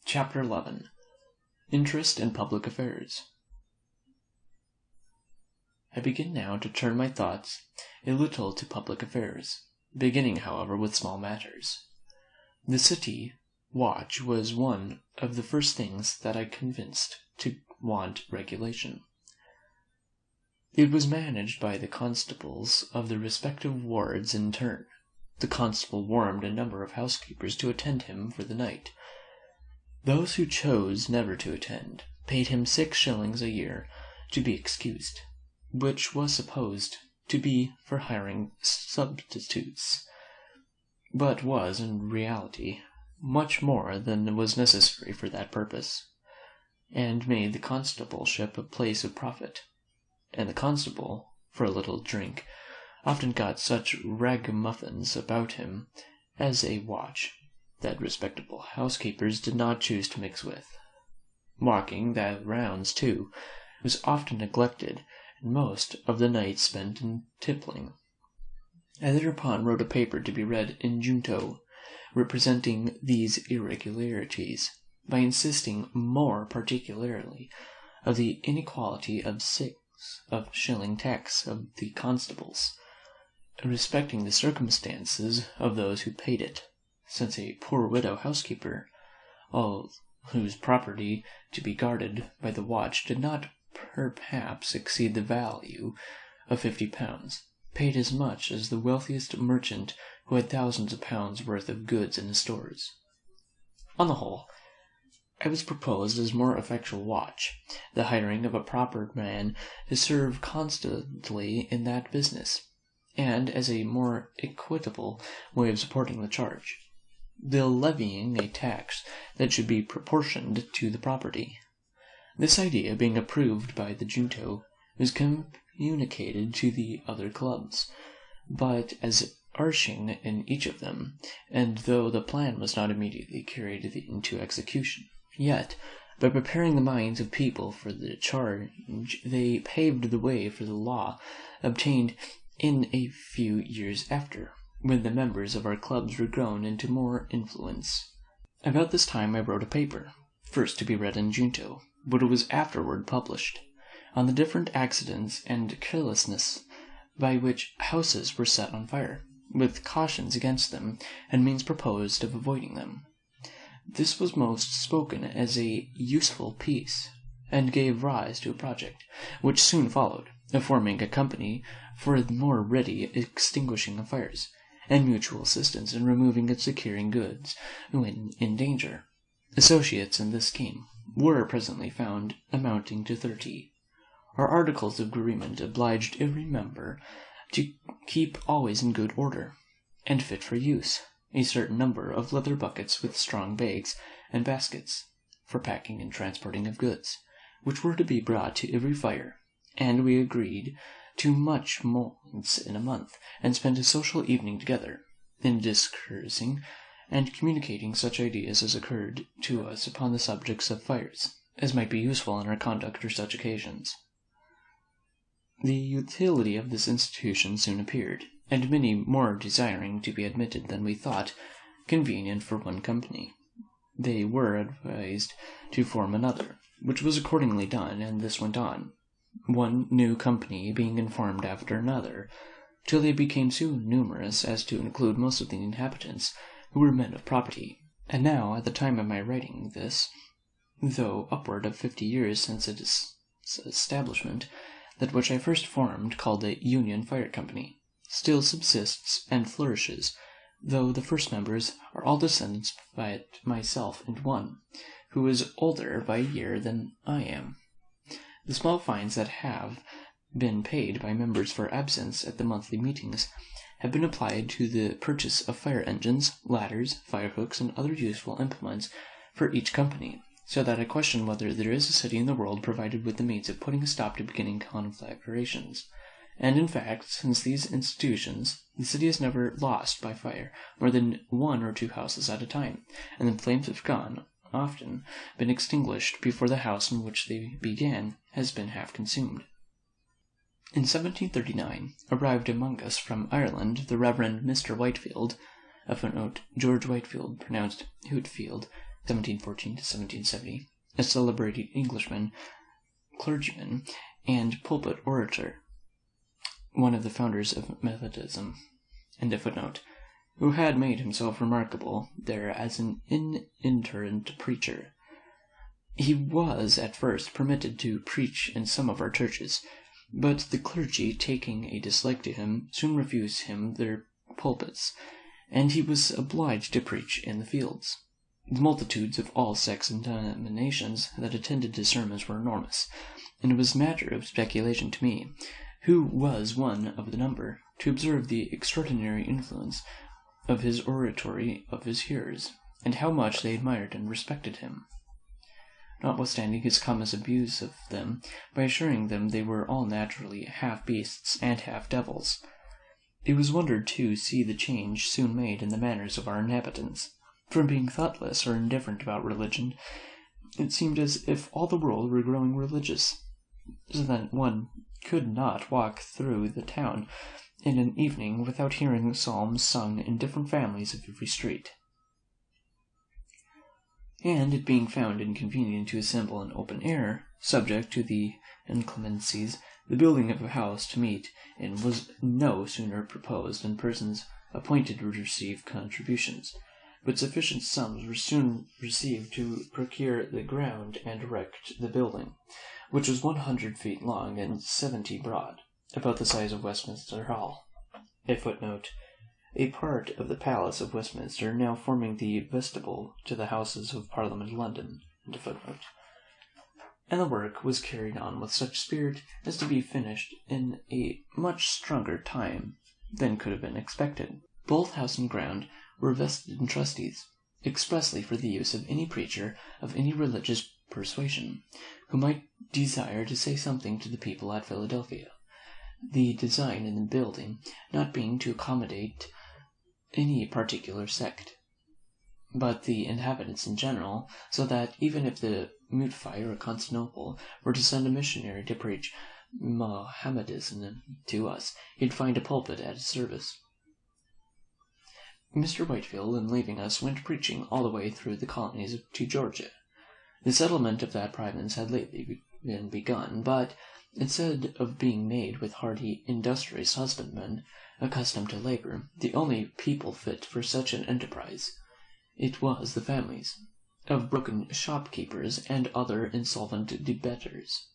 Chapter 11. Interest in Public Affairs. I begin now to turn my thoughts a little to public affairs, beginning, however, with small matters. The city watch was one of the first things that I convinced to want regulation. It was managed by the constables of the respective wards in turn. The constable warned a number of housekeepers to attend him for the night. Those who chose never to attend paid him 6 shillings a year to be excused, which was supposed to be for hiring substitutes, but was in reality much more than was necessary for that purpose, and made the constableship a place of profit. And the constable, for a little drink, often got such ragamuffins about him as a watch that respectable housekeepers did not choose to mix with. Walking the rounds, too, was often neglected, and most of the night spent in tippling. I thereupon wrote a paper to be read in Junto, representing these irregularities, by insisting more particularly of the inequality of 6-shilling tax of the constables, respecting the circumstances of those who paid it, since a poor widow housekeeper, all whose property to be guarded by the watch did not perhaps exceed the value of £50, paid as much as the wealthiest merchant who had thousands of pounds worth of goods in his stores. On the whole, I was proposed as more effectual watch, the hiring of a proper man to serve constantly in that business, and as a more equitable way of supporting the charge, the levying a tax that should be proportioned to the property. This idea being approved by the Junto was communicated to the other clubs, but as arching in each of them, and though the plan was not immediately carried into execution, yet, by preparing the minds of people for the charge, they paved the way for the law obtained in a few years after, when the members of our clubs were grown into more influence. About this time I wrote a paper, first to be read in Junto, but it was afterward published, on the different accidents and carelessness by which houses were set on fire, with cautions against them, and means proposed of avoiding them. This was most spoken as a useful piece, and gave rise to a project, which soon followed, of forming a company for the more ready extinguishing of fires, and mutual assistance in removing and securing goods when in danger. Associates in this scheme were presently found, amounting to 30. Our articles of agreement obliged every member to keep always in good order, and fit for use, a certain number of leather buckets with strong bags and baskets, for packing and transporting of goods, which were to be brought to every fire, and we agreed to much once in a month, and spend a social evening together, in discoursing and communicating such ideas as occurred to us upon the subjects of fires, as might be useful in our conduct for such occasions. The utility of this institution soon appeared, and many more desiring to be admitted than we thought convenient for one company. They were advised to form another, which was accordingly done, and this went on, one new company being informed after another, till they became so numerous as to include most of the inhabitants, who were men of property. And now, at the time of my writing this, though upward of 50 years since its establishment, that which I first formed, called the Union Fire Company, still subsists and flourishes, though the first members are all descendants by myself and one, who is older by a year than I am. The small fines that have been paid by members for absence at the monthly meetings have been applied to the purchase of fire engines, ladders, fire hooks, and other useful implements for each company, so that I question whether there is a city in the world provided with the means of putting a stop to beginning conflagrations. And in fact, since these institutions, the city has never lost by fire more than 1 or 2 houses at a time, and the flames have often been extinguished before the house in which they began has been half consumed. In 1739 arrived among us from Ireland the Reverend Mr Whitefield, a Footnote, George Whitefield, pronounced Hootfield, 1714 to 1770, a celebrated Englishman, clergyman, and pulpit orator, one of the founders of Methodism, and a footnote, who had made himself remarkable there as an itinerant preacher. He was at first permitted to preach in some of our churches, but the clergy, taking a dislike to him, soon refused him their pulpits, and he was obliged to preach in the fields. The multitudes of all sects and denominations that attended his sermons were enormous, and it was matter of speculation to me, who was one of the number, to observe the extraordinary influence of his oratory of his hearers, and how much they admired and respected him, notwithstanding his common abuse of them, by assuring them they were all naturally half beasts and half devils. It was wonder to see the change soon made in the manners of our inhabitants. From being thoughtless or indifferent about religion, it seemed as if all the world were growing religious, so that one could not walk through the town in an evening without hearing psalms sung in different families of every street. And it being found inconvenient to assemble in open air, subject to the inclemencies, the building of a house to meet in was no sooner proposed than persons appointed would receive contributions, but sufficient sums were soon received to procure the ground and erect the building, which was 100 feet long and 70 broad, about the size of Westminster Hall. A footnote. A part of the Palace of Westminster, now forming the vestibule to the Houses of Parliament, London. And a footnote. And the work was carried on with such spirit as to be finished in a much stronger time than could have been expected. Both house and ground were vested in trustees, expressly for the use of any preacher of any religious persuasion, who might desire to say something to the people at Philadelphia, the design in the building not being to accommodate any particular sect, but the inhabitants in general, so that even if the Mutfi or Constantinople were to send a missionary to preach Mohammedanism to us, he'd find a pulpit at his service. Mr. Whitefield, in leaving us, went preaching all the way through the colonies to Georgia. The settlement of that province had lately been begun, but instead of being made with hardy, industrious husbandmen, accustomed to labor, the only people fit for such an enterprise, it was the families of broken shopkeepers and other insolvent debtors,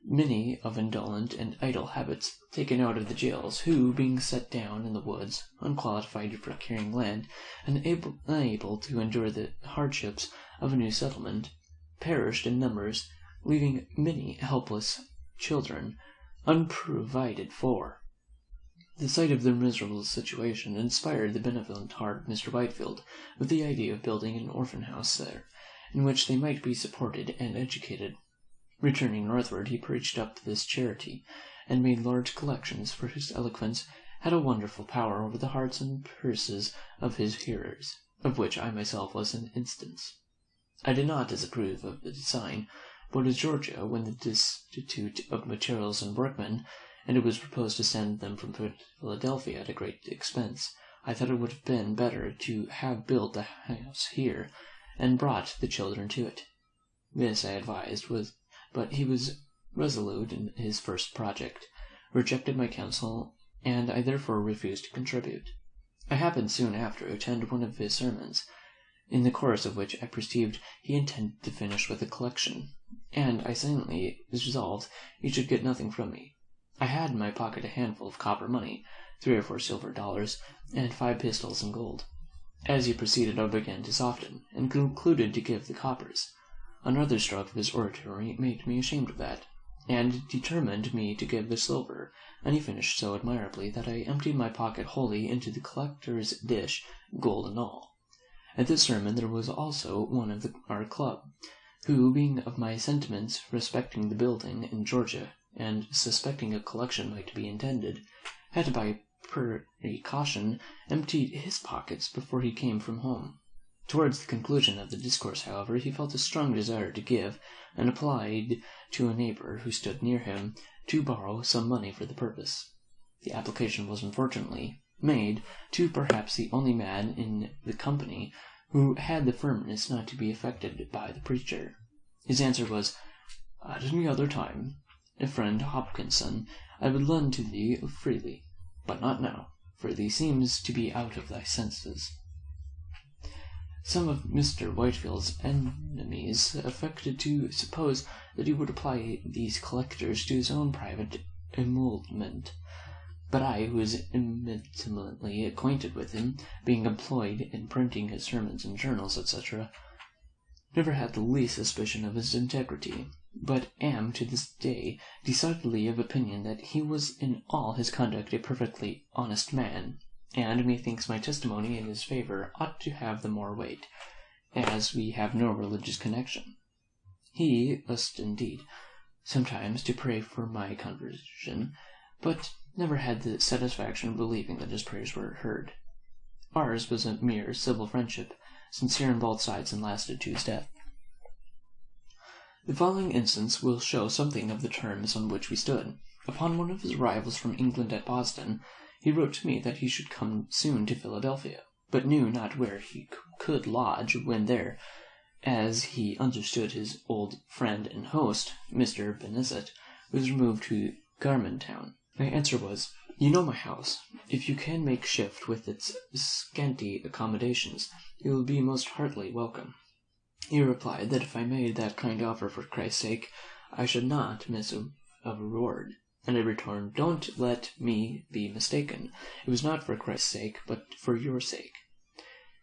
many of indolent and idle habits, taken out of the jails, who, being set down in the woods, unqualified for procuring land, and unable to endure the hardships of a new settlement, perished in numbers, leaving many helpless children unprovided for. The sight of their miserable situation inspired the benevolent heart of Mr. Whitefield with the idea of building an orphan house there, in which they might be supported and educated. Returning northward, he preached up this charity, and made large collections, for his eloquence had a wonderful power over the hearts and purses of his hearers, of which I myself was an instance. I did not disapprove of the design, but as Georgia, when destitute of materials and workmen, and it was proposed to send them from Philadelphia at a great expense, I thought it would have been better to have built the house here, and brought the children to it. This I advised, but he was resolute in his first project, rejected my counsel, and I therefore refused to contribute. I happened soon after to attend one of his sermons, in the course of which I perceived he intended to finish with a collection, and I silently resolved he should get nothing from me. I had in my pocket a handful of copper money, 3 or 4 silver dollars, and 5 pistoles in gold. As he proceeded, I began to soften, and concluded to give the coppers. Another stroke of his oratory made me ashamed of that, and determined me to give the silver, and he finished so admirably that I emptied my pocket wholly into the collector's dish, gold and all. At this sermon there was also one of our club, who, being of my sentiments respecting the building in Georgia, and suspecting a collection might be intended, had by precaution emptied his pockets before he came from home. Towards the conclusion of the discourse, however, he felt a strong desire to give, and applied to a neighbour who stood near him to borrow some money for the purpose. The application was unfortunately made to perhaps the only man in the company who had the firmness not to be affected by the preacher. His answer was, "At any other time, friend Hopkinson, I would lend to thee freely, but not now, for thee seems to be out of thy senses." Some of Mr. Whitefield's enemies affected to suppose that he would apply these collectors to his own private emolument; but I, who was intimately acquainted with him, being employed in printing his sermons and journals, etc., never had the least suspicion of his integrity, but am to this day decidedly of opinion that he was in all his conduct a perfectly honest man, and methinks my testimony in his favour ought to have the more weight, as we have no religious connection. He used indeed sometimes to pray for my conversion, but never had the satisfaction of believing that his prayers were heard. Ours was a mere civil friendship, sincere on both sides, and lasted to his death. The following instance will show something of the terms on which we stood. Upon one of his arrivals from England at Boston, he wrote to me that he should come soon to Philadelphia, but knew not where he could lodge when there, as he understood his old friend and host, Mr. Benezet, was removed to Garmentown. My answer was, "You know my house. If you can make shift with its scanty accommodations, you will be most heartily welcome." He replied that if I made that kind offer for Christ's sake, I should not miss a reward. And I returned, "Don't let me be mistaken. It was not for Christ's sake, but for your sake."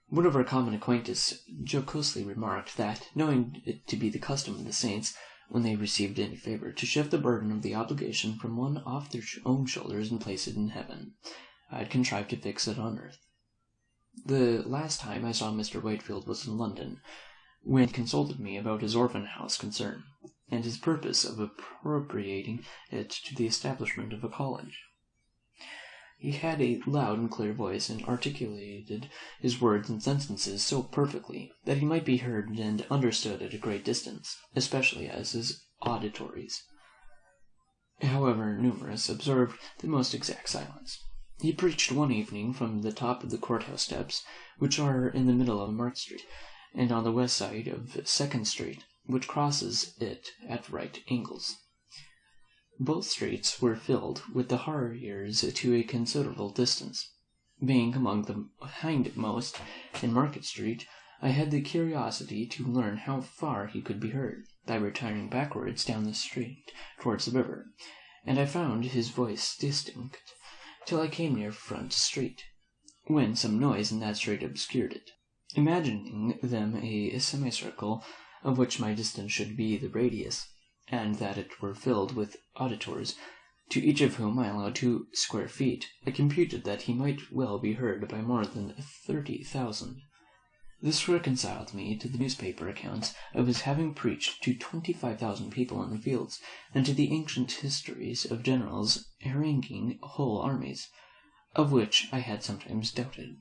One of our common acquaintance jocosely remarked that, knowing it to be the custom of the saints, when they received any favour, to shift the burden of the obligation from one off their own shoulders and place it in heaven, I had contrived to fix it on earth. The last time I saw Mr. Whitefield was in London, when he consulted me about his orphan house concern, and his purpose of appropriating it to the establishment of a college. He had a loud and clear voice, and articulated his words and sentences so perfectly that he might be heard and understood at a great distance, especially as his auditories, however numerous, observed the most exact silence. He preached one evening from the top of the courthouse steps, which are in the middle of Market Street, and on the west side of Second Street, which crosses it at right angles. Both streets were filled with the hurriers to a considerable distance. Being among the hindmost in Market Street, I had the curiosity to learn how far he could be heard, by retiring backwards down the street towards the river, and I found his voice distinct till I came near Front Street, when some noise in that street obscured it. Imagining them a semicircle, of which my distance should be the radius, and that it were filled with auditors, to each of whom I allowed 2 square feet, I computed that he might well be heard by more than 30,000. This reconciled me to the newspaper accounts of his having preached to 25,000 people in the fields, and to the ancient histories of generals haranguing whole armies, of which I had sometimes doubted.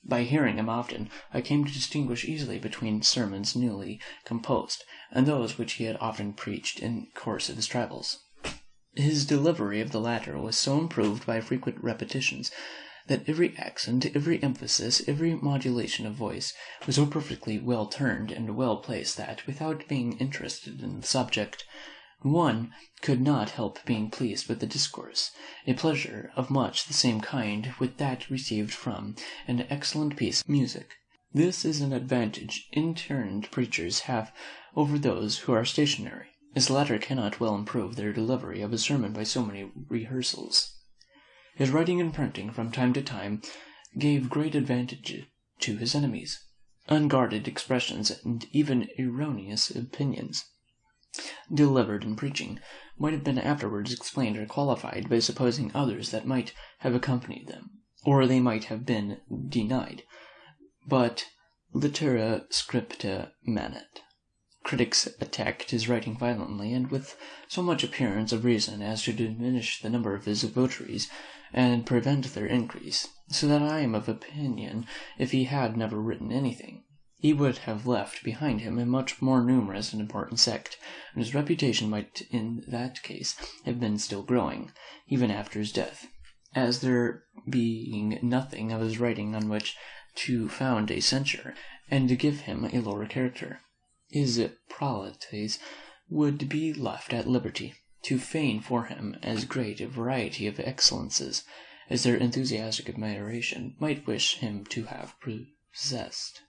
By hearing him often, I came to distinguish easily between sermons newly composed, and those which he had often preached in course of his travels. His delivery of the latter was so improved by frequent repetitions, that every accent, every emphasis, every modulation of voice, was so perfectly well turned and well placed that, without being interested in the subject, one could not help being pleased with the discourse, a pleasure of much the same kind with that received from an excellent piece of music. This is an advantage itinerant preachers have over those who are stationary, as the latter cannot well improve their delivery of a sermon by so many rehearsals. His writing and printing from time to time gave great advantage to his enemies. Unguarded expressions and even erroneous opinions, delivered in preaching, might have been afterwards explained or qualified by supposing others that might have accompanied them, or they might have been denied. But litera scripta manet. Critics attacked his writing violently, and with so much appearance of reason as to diminish the number of his votaries and prevent their increase, so that I am of opinion, if he had never written anything, he would have left behind him a much more numerous and important sect, and his reputation might in that case have been still growing, even after his death, as there being nothing of his writing on which to found a censure, and to give him a lower character. His prelates would be left at liberty to feign for him as great a variety of excellences as their enthusiastic admiration might wish him to have possessed.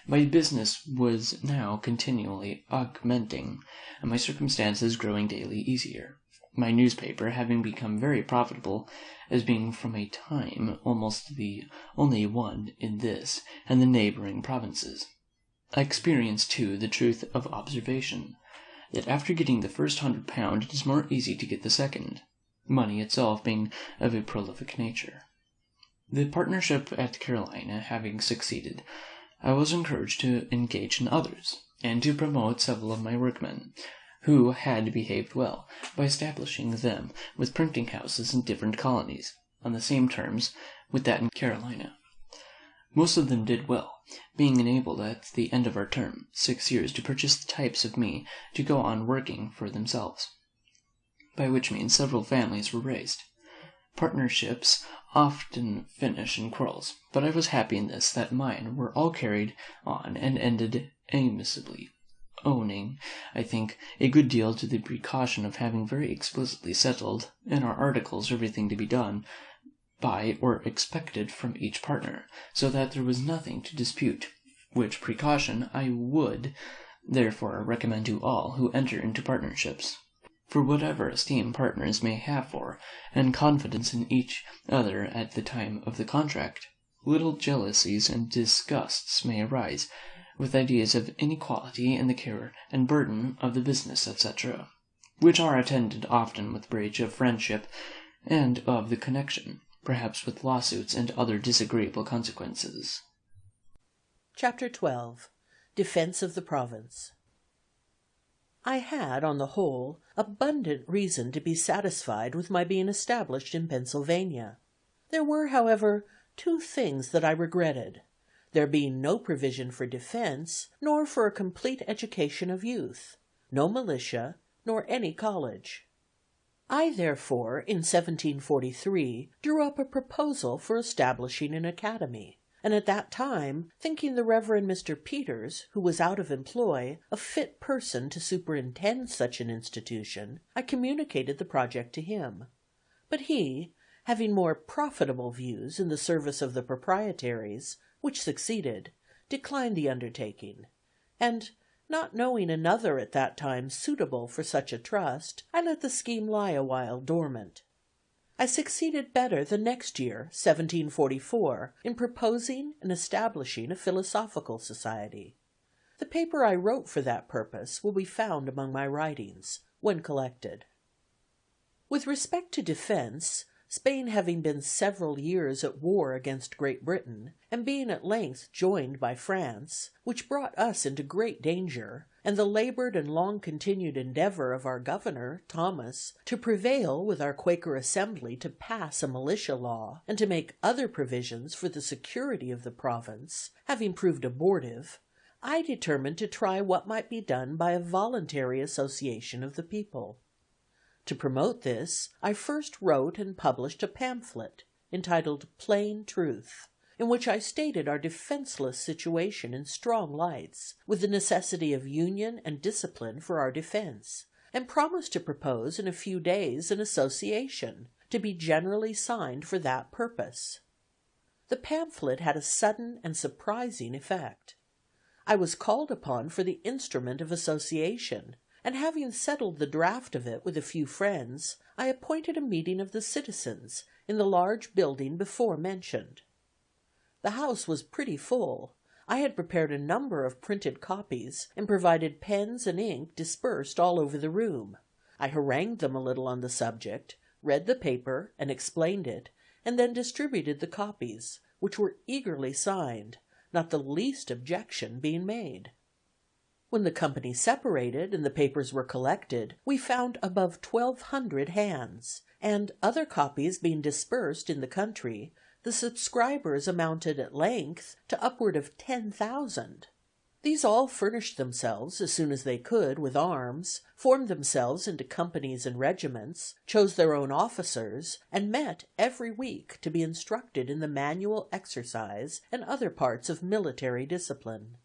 My business was now continually augmenting, and my circumstances growing daily easier. My newspaper having become very profitable, as being from a time almost the only one in this and the neighbouring provinces. I experienced, too, the truth of observation, that after getting the first £100 it is more easy to get the second, money itself being of a prolific nature. The partnership at Carolina having succeeded, I was encouraged to engage in others, and to promote several of my workmen, who had behaved well, by establishing them with printing houses in different colonies, on the same terms with that in Carolina. Most of them did well, being enabled at the end of our term, 6 years, to purchase the types of me to go on working for themselves, by which means several families were raised. Partnerships often finish in quarrels, but I was happy in this, that mine were all carried on and ended amicably, owning, I think, a good deal to the precaution of having very explicitly settled in our articles everything to be done by or expected from each partner, so that there was nothing to dispute, which precaution I would therefore recommend to all who enter into partnerships. For whatever esteem partners may have for, and confidence in each other at the time of the contract, little jealousies and disgusts may arise, with ideas of inequality in the care and burden of the business, etc., which are attended often with breach of friendship and of the connection, perhaps with lawsuits and other disagreeable consequences. Chapter 12. Defense of the Province. I had, on the whole, abundant reason to be satisfied with my being established in Pennsylvania. There were, however, 2 things that I regretted, there being no provision for defense, nor for a complete education of youth, no militia, nor any college. I therefore, in 1743, drew up a proposal for establishing an academy, and at that time, thinking the Reverend Mr. Peters, who was out of employ, a fit person to superintend such an institution, I communicated the project to him. But he, having more profitable views in the service of the Proprietaries, which succeeded, declined the undertaking, and, not knowing another at that time suitable for such a trust, I let the scheme lie a while dormant. I succeeded better the next year, 1744, in proposing and establishing a philosophical society. The paper I wrote for that purpose will be found among my writings, when collected. With respect to defense, Spain having been several years at war against Great Britain, and being at length joined by France, which brought us into great danger, and the labored and long-continued endeavor of our governor, Thomas, to prevail with our Quaker Assembly to pass a militia law, and to make other provisions for the security of the province, having proved abortive, I determined to try what might be done by a voluntary association of the people. To promote this, I first wrote and published a pamphlet, entitled Plain Truth, in which I stated our defenseless situation in strong lights, with the necessity of union and discipline for our defense, and promised to propose in a few days an association, to be generally signed for that purpose. The pamphlet had a sudden and surprising effect. I was called upon for the instrument of association, and having settled the draft of it with a few friends, I appointed a meeting of the citizens in the large building before mentioned. The house was pretty full. I had prepared a number of printed copies, and provided pens and ink dispersed all over the room. I harangued them a little on the subject, read the paper, and explained it, and then distributed the copies, which were eagerly signed, not the least objection being made. When the company separated and the papers were collected, we found above 1,200 hands, and, other copies being dispersed in the country, the subscribers amounted at length to upward of 10,000. The These all furnished themselves, as soon as they could, with arms, formed themselves into companies and regiments, chose their own officers, and met every week to be instructed in the manual exercise and other parts of military discipline.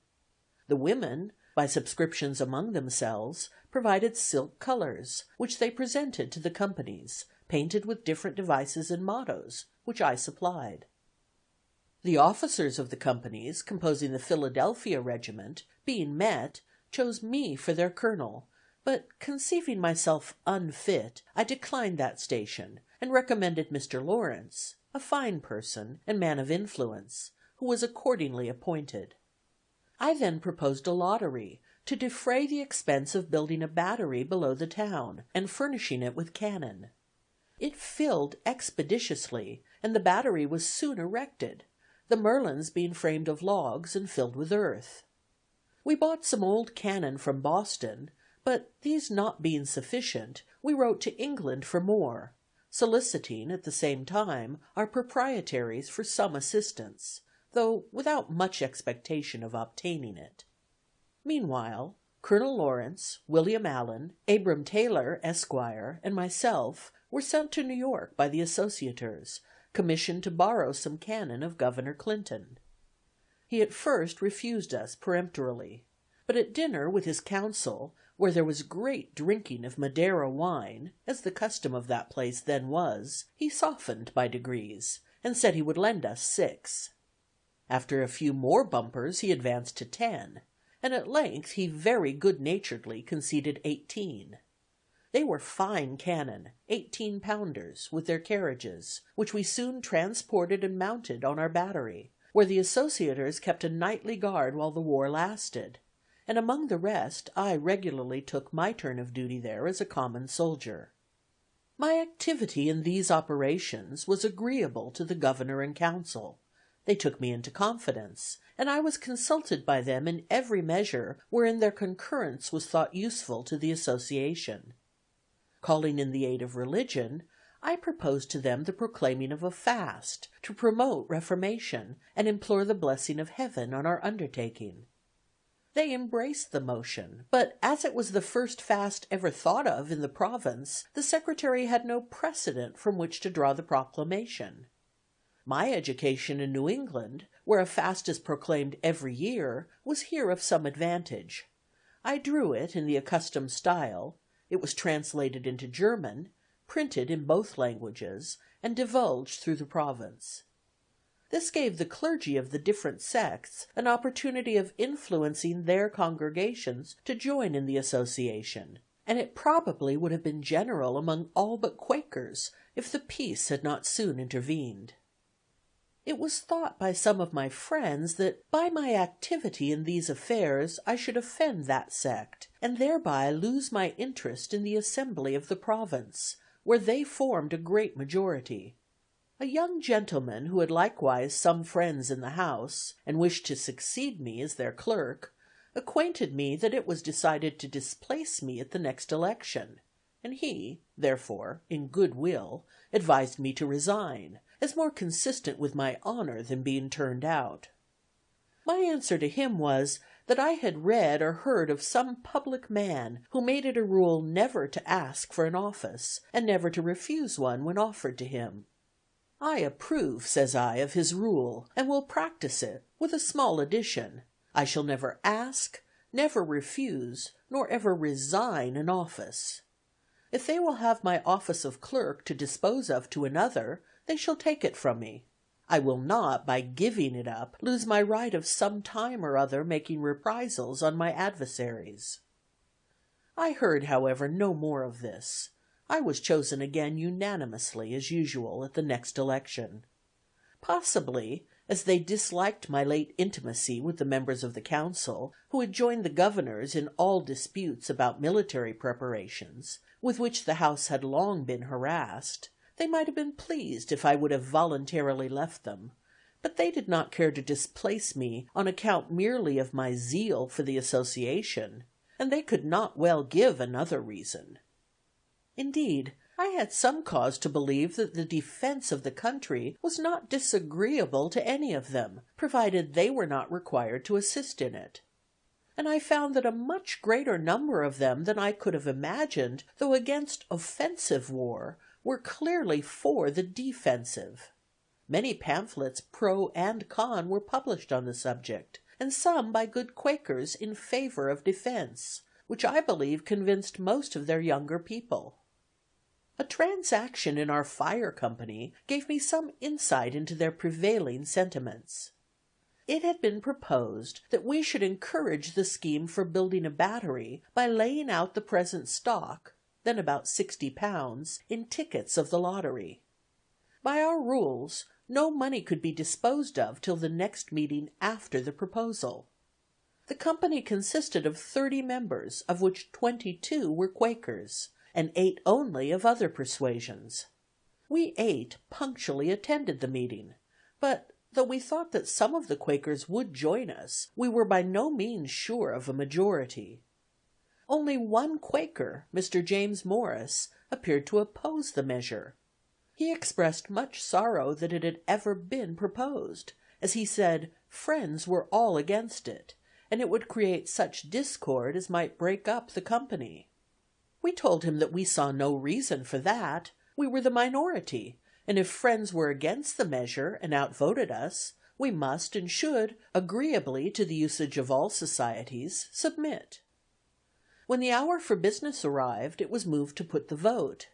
The women, by subscriptions among themselves, provided silk colors, which they presented to the companies, painted with different devices and mottos, which I supplied. The officers of the companies composing the Philadelphia regiment, being met, chose me for their colonel, but conceiving myself unfit, I declined that station, and recommended Mr. Lawrence, a fine person and man of influence, who was accordingly appointed. I then proposed a lottery, to defray the expense of building a battery below the town, and furnishing it with cannon. It filled expeditiously, and the battery was soon erected, the merlons being framed of logs and filled with earth. We bought some old cannon from Boston, but these not being sufficient, we wrote to England for more, soliciting at the same time our proprietaries for some assistance, though without much expectation of obtaining it. Meanwhile, Colonel Lawrence, William Allen, Abram Taylor, Esquire, and myself were sent to New York by the Associators, commissioned to borrow some cannon of Governor Clinton. He at first refused us peremptorily, but at dinner with his council, where there was great drinking of Madeira wine, as the custom of that place then was, he softened by degrees, and said he would lend us 6. After a few more bumpers he advanced to 10, and at length he very good-naturedly conceded 18. They were fine cannon, 18-pounders, with their carriages, which we soon transported and mounted on our battery, where the Associators kept a nightly guard while the war lasted, and among the rest I regularly took my turn of duty there as a common soldier. My activity in these operations was agreeable to the governor and council. They took me into confidence, and I was consulted by them in every measure wherein their concurrence was thought useful to the association. Calling in the aid of religion, I proposed to them the proclaiming of a fast, to promote reformation, and implore the blessing of heaven on our undertaking. They embraced the motion, but as it was the first fast ever thought of in the province, the secretary had no precedent from which to draw the proclamation. My education in New England, where a fast is proclaimed every year, was here of some advantage. I drew it in the accustomed style. It was translated into German, printed in both languages, and divulged through the province. This gave the clergy of the different sects an opportunity of influencing their congregations to join in the association, and it probably would have been general among all but Quakers if the peace had not soon intervened. It was thought by some of my friends that by my activity in these affairs I should offend that sect, and thereby lose my interest in the assembly of the province, where they formed a great majority. A young gentleman who had likewise some friends in the house, and wished to succeed me as their clerk, acquainted me that it was decided to displace me at the next election, and he, therefore, in good will, advised me to resign, as more consistent with my honor than being turned out. My answer to him was, that I had read or heard of some public man who made it a rule never to ask for an office, and never to refuse one when offered to him. I approve, says I, of his rule, and will practice it, with a small addition. I shall never ask, never refuse, nor ever resign an office. If they will have my office of clerk to dispose of to another, they shall take it from me. I will not, by giving it up, lose my right of some time or other making reprisals on my adversaries. I heard, however, no more of this. I was chosen again unanimously, as usual, at the next election. Possibly, as they disliked my late intimacy with the members of the council, who had joined the governors in all disputes about military preparations, with which the house had long been harassed, they might have been pleased if I would have voluntarily left them, but they did not care to displace me on account merely of my zeal for the association, and they could not well give another reason. Indeed, I had some cause to believe that the defense of the country was not disagreeable to any of them, provided they were not required to assist in it. and I found that a much greater number of them than I could have imagined, though against offensive war, were clearly for the defensive. Many pamphlets pro and con were published on the subject, and some by good Quakers in favor of defense, which I believe convinced most of their younger people. A transaction in our fire company gave me some insight into their prevailing sentiments. It had been proposed that we should encourage the scheme for building a battery by laying out the present stock, then about £60, in tickets of the lottery. By our rules, no money could be disposed of till the next meeting after the proposal. The company consisted of 30 members, of which 22 were Quakers, and 8 only of other persuasions. We 8 punctually attended the meeting, but though we thought that some of the Quakers would join us, we were by no means sure of a majority. Only one Quaker, Mr. James Morris, appeared to oppose the measure. He expressed much sorrow that it had ever been proposed, as he said friends were all against it, and it would create such discord as might break up the company. We told him that we saw no reason for that. We were the minority, and if friends were against the measure and outvoted us, we must and should, agreeably to the usage of all societies, submit. When the hour for business arrived, it was moved to put the vote.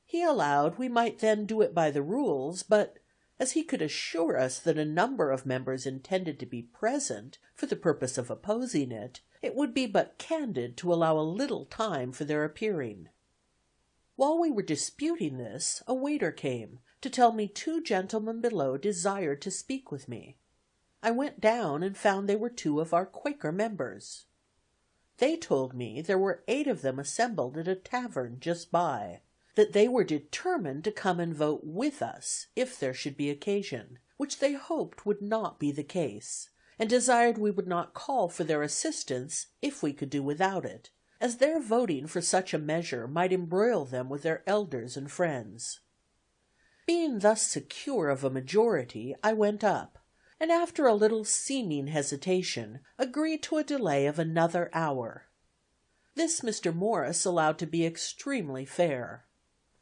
He allowed we might then do it by the rules, but as he could assure us that a number of members intended to be present for the purpose of opposing it, it would be but candid to allow a little time for their appearing. While we were disputing this, a waiter came to tell me 2 gentlemen below desired to speak with me. I went down and found they were 2 of our Quaker members. They told me there were 8 of them assembled at a tavern just by, that they were determined to come and vote with us if there should be occasion, which they hoped would not be the case, and desired we would not call for their assistance if we could do without it, as their voting for such a measure might embroil them with their elders and friends. Being thus secure of a majority, I went up, and after a little seeming hesitation, agreed to a delay of another hour. This Mr. Morris allowed to be extremely fair.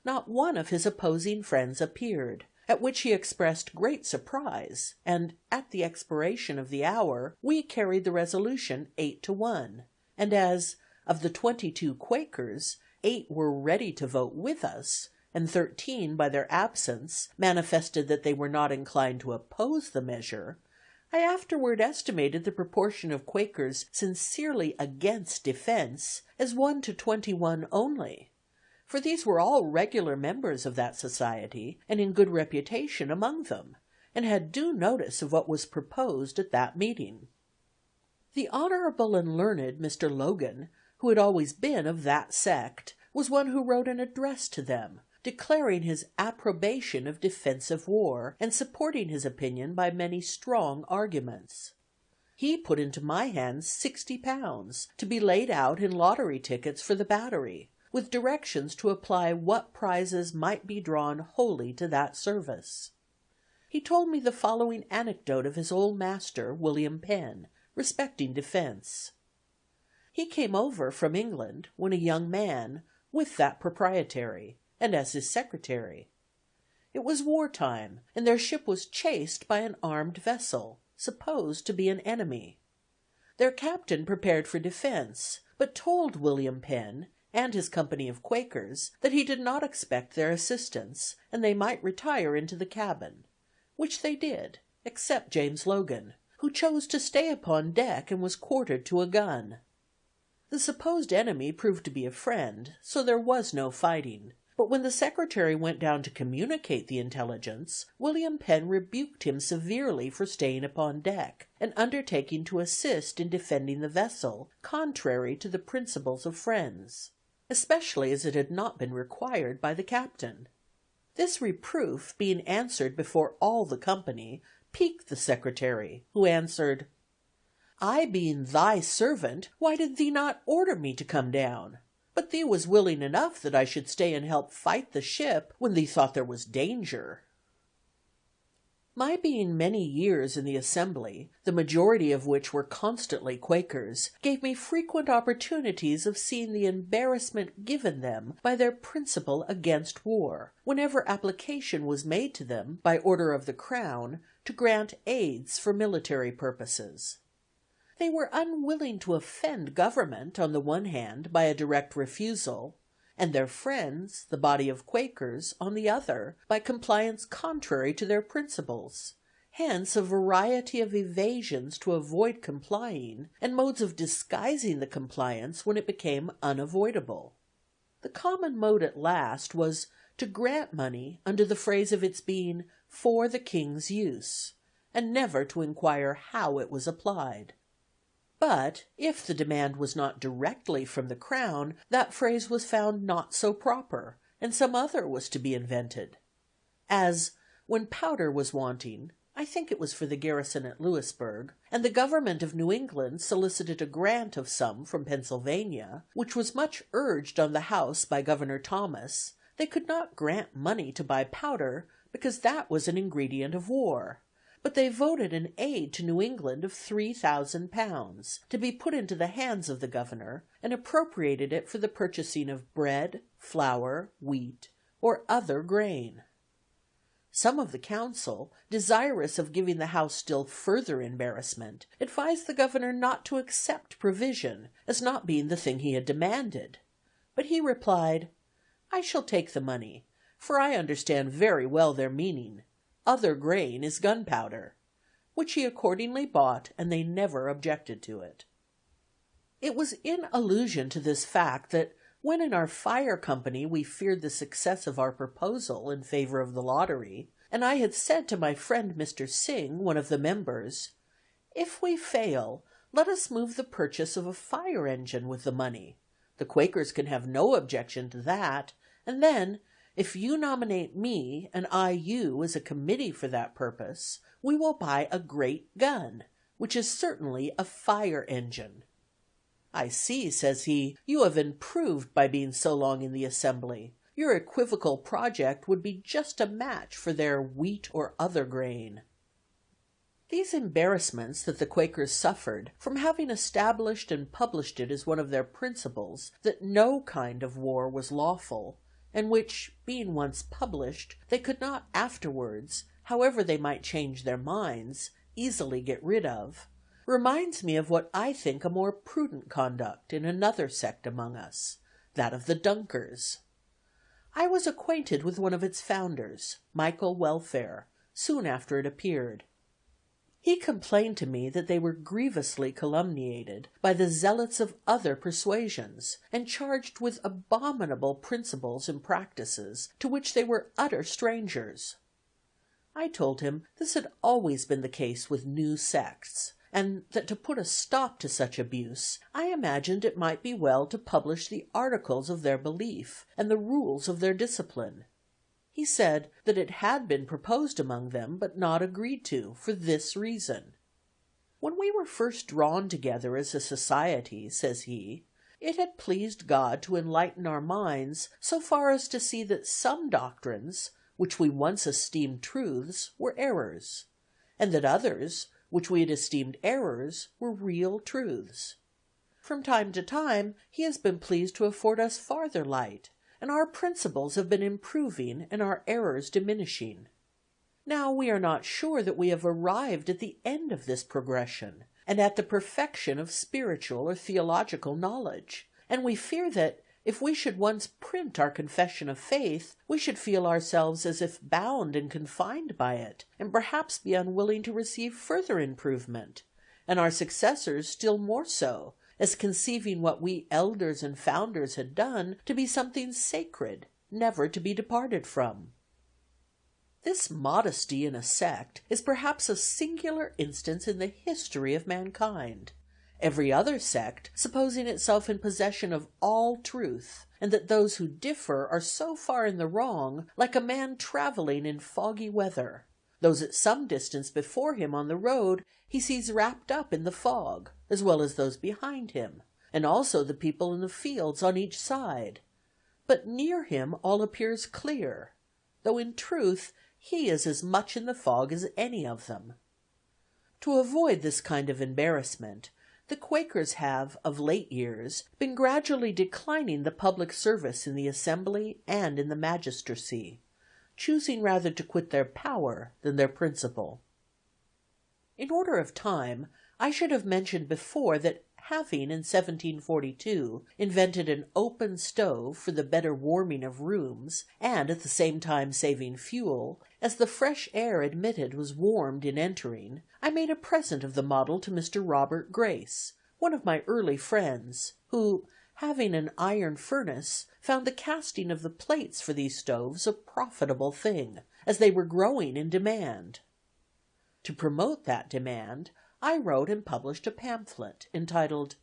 Not one of his opposing friends appeared, at which he expressed great surprise, and at the expiration of the hour we carried the resolution 8-1, and as, of the 22 Quakers, 8 were ready to vote with us, and 13 by their absence manifested that they were not inclined to oppose the measure, I afterward estimated the proportion of Quakers sincerely against defense as 1-21 only, for these were all regular members of that society, and in good reputation among them, and had due notice of what was proposed at that meeting. The honorable and learned Mr. Logan, who had always been of that sect, was one who wrote an address to them, declaring his approbation of defensive war, and supporting his opinion by many strong arguments. He put into my hands £60 to be laid out in lottery tickets for the battery, with directions to apply what prizes might be drawn wholly to that service. He told me the following anecdote of his old master, William Penn, respecting defense. He came over from England, when a young man, with that Proprietary, and as his secretary. It was war time, and their ship was chased by an armed vessel, supposed to be an enemy. Their captain prepared for defense, but told William Penn and his company of Quakers that he did not expect their assistance, and they might retire into the cabin, which they did, except James Logan, who chose to stay upon deck and was quartered to a gun. The supposed enemy proved to be a friend, so there was no fighting. But when the secretary went down to communicate the intelligence, William Penn rebuked him severely for staying upon deck, and undertaking to assist in defending the vessel, contrary to the principles of friends, especially as it had not been required by the captain. This reproof, being answered before all the company, piqued the secretary, who answered, "I being thy servant, why did thee not order me to come down? But thee was willing enough that I should stay and help fight the ship when thee thought there was danger." My being many years in the Assembly, the majority of which were constantly Quakers, gave me frequent opportunities of seeing the embarrassment given them by their principle against war, whenever application was made to them, by order of the Crown, to grant aids for military purposes. They were unwilling to offend government on the one hand by a direct refusal, and their friends, the body of Quakers, on the other, by compliance contrary to their principles. Hence a variety of evasions to avoid complying, and modes of disguising the compliance when it became unavoidable. The common mode at last was to grant money under the phrase of its being for the king's use, and never to inquire how it was applied. But if the demand was not directly from the Crown, that phrase was found not so proper, and some other was to be invented. As, when powder was wanting, I think it was for the garrison at Louisburg, and the government of New England solicited a grant of some from Pennsylvania, which was much urged on the House by Governor Thomas, they could not grant money to buy powder, because that was an ingredient of war. But they voted an aid to New England of £3,000, to be put into the hands of the governor, and appropriated it for the purchasing of bread, flour, wheat, or other grain. Some of the council, desirous of giving the House still further embarrassment, advised the governor not to accept provision, as not being the thing he had demanded. But he replied, "I shall take the money, for I understand very well their meaning. Other grain is gunpowder," which he accordingly bought, and they never objected to it. It was in allusion to this fact that when in our fire company we feared the success of our proposal in favor of the lottery, and I had said to my friend Mr. Singh, one of the members, "If we fail, let us move the purchase of a fire engine with the money. The Quakers can have no objection to that, and then, if you nominate me, and I you, as a committee for that purpose, we will buy a great gun, which is certainly a fire engine." "I see," says he, "you have improved by being so long in the Assembly. Your equivocal project would be just a match for their wheat or other grain." These embarrassments that the Quakers suffered from having established and published it as one of their principles that no kind of war was lawful, and which, being once published, they could not afterwards, however they might change their minds, easily get rid of, reminds me of what I think a more prudent conduct in another sect among us, that of the Dunkers. I was acquainted with one of its founders, Michael Welfare, soon after it appeared. He complained to me that they were grievously calumniated by the zealots of other persuasions, and charged with abominable principles and practices to which they were utter strangers. I told him this had always been the case with new sects, and that to put a stop to such abuse, I imagined it might be well to publish the articles of their belief and the rules of their discipline. He said that it had been proposed among them, but not agreed to, for this reason. "When we were first drawn together as a society," says he, "it had pleased God to enlighten our minds so far as to see that some doctrines, which we once esteemed truths, were errors, and that others, which we had esteemed errors, were real truths. From time to time he has been pleased to afford us farther light, and our principles have been improving and our errors diminishing. Now we are not sure that we have arrived at the end of this progression, and at the perfection of spiritual or theological knowledge, and we fear that, if we should once print our confession of faith, we should feel ourselves as if bound and confined by it, and perhaps be unwilling to receive further improvement, and our successors still more so, as conceiving what we elders and founders had done to be something sacred, never to be departed from." This modesty in a sect is perhaps a singular instance in the history of mankind. Every other sect, supposing itself in possession of all truth, and that those who differ are so far in the wrong, like a man traveling in foggy weather. Those at some distance before him on the road he sees wrapped up in the fog, as well as those behind him, and also the people in the fields on each side. But near him all appears clear, though in truth he is as much in the fog as any of them. To avoid this kind of embarrassment, the Quakers have, of late years, been gradually declining the public service in the Assembly and in the magistracy, choosing rather to quit their power than their principle. In order of time, I should have mentioned before that having in 1742 invented an open stove for the better warming of rooms, and at the same time saving fuel, as the fresh air admitted was warmed in entering, I made a present of the model to Mr. Robert Grace, one of my early friends, who, having an iron furnace, found the casting of the plates for these stoves a profitable thing, as they were growing in demand. To promote that demand, I wrote and published a pamphlet entitled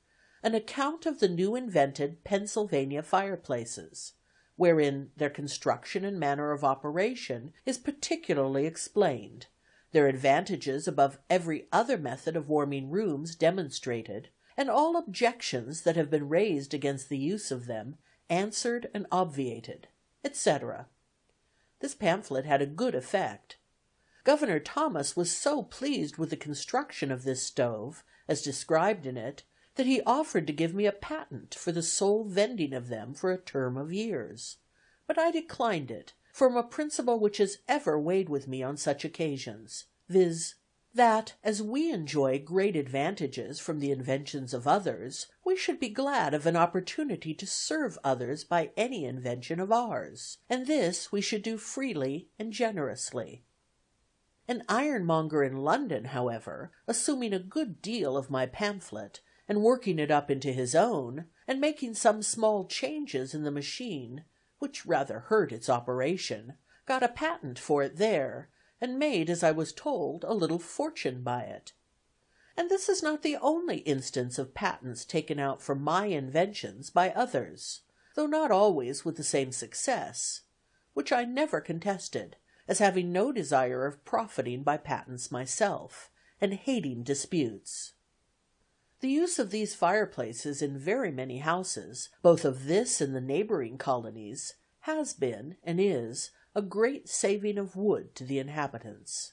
An Account of the New Invented Pennsylvania Fireplaces, wherein their construction and manner of operation is particularly explained, their advantages above every other method of warming rooms demonstrated, and all objections that have been raised against the use of them answered and obviated, etc. This pamphlet had a good effect. Governor Thomas was so pleased with the construction of this stove, as described in it, that he offered to give me a patent for the sole vending of them for a term of years. But I declined it, from a principle which has ever weighed with me on such occasions, viz., that, as we enjoy great advantages from the inventions of others, we should be glad of an opportunity to serve others by any invention of ours, and this we should do freely and generously. An ironmonger in London, however, assuming a good deal of my pamphlet, and working it up into his own, and making some small changes in the machine, which rather hurt its operation, got a patent for it there, and made, as I was told, a little fortune by it. And this is not the only instance of patents taken out for my inventions by others, though not always with the same success, which I never contested, as having no desire of profiting by patents myself, and hating disputes. The use of these fireplaces in very many houses, both of this and the neighboring colonies, has been, and is, a great saving of wood to the inhabitants.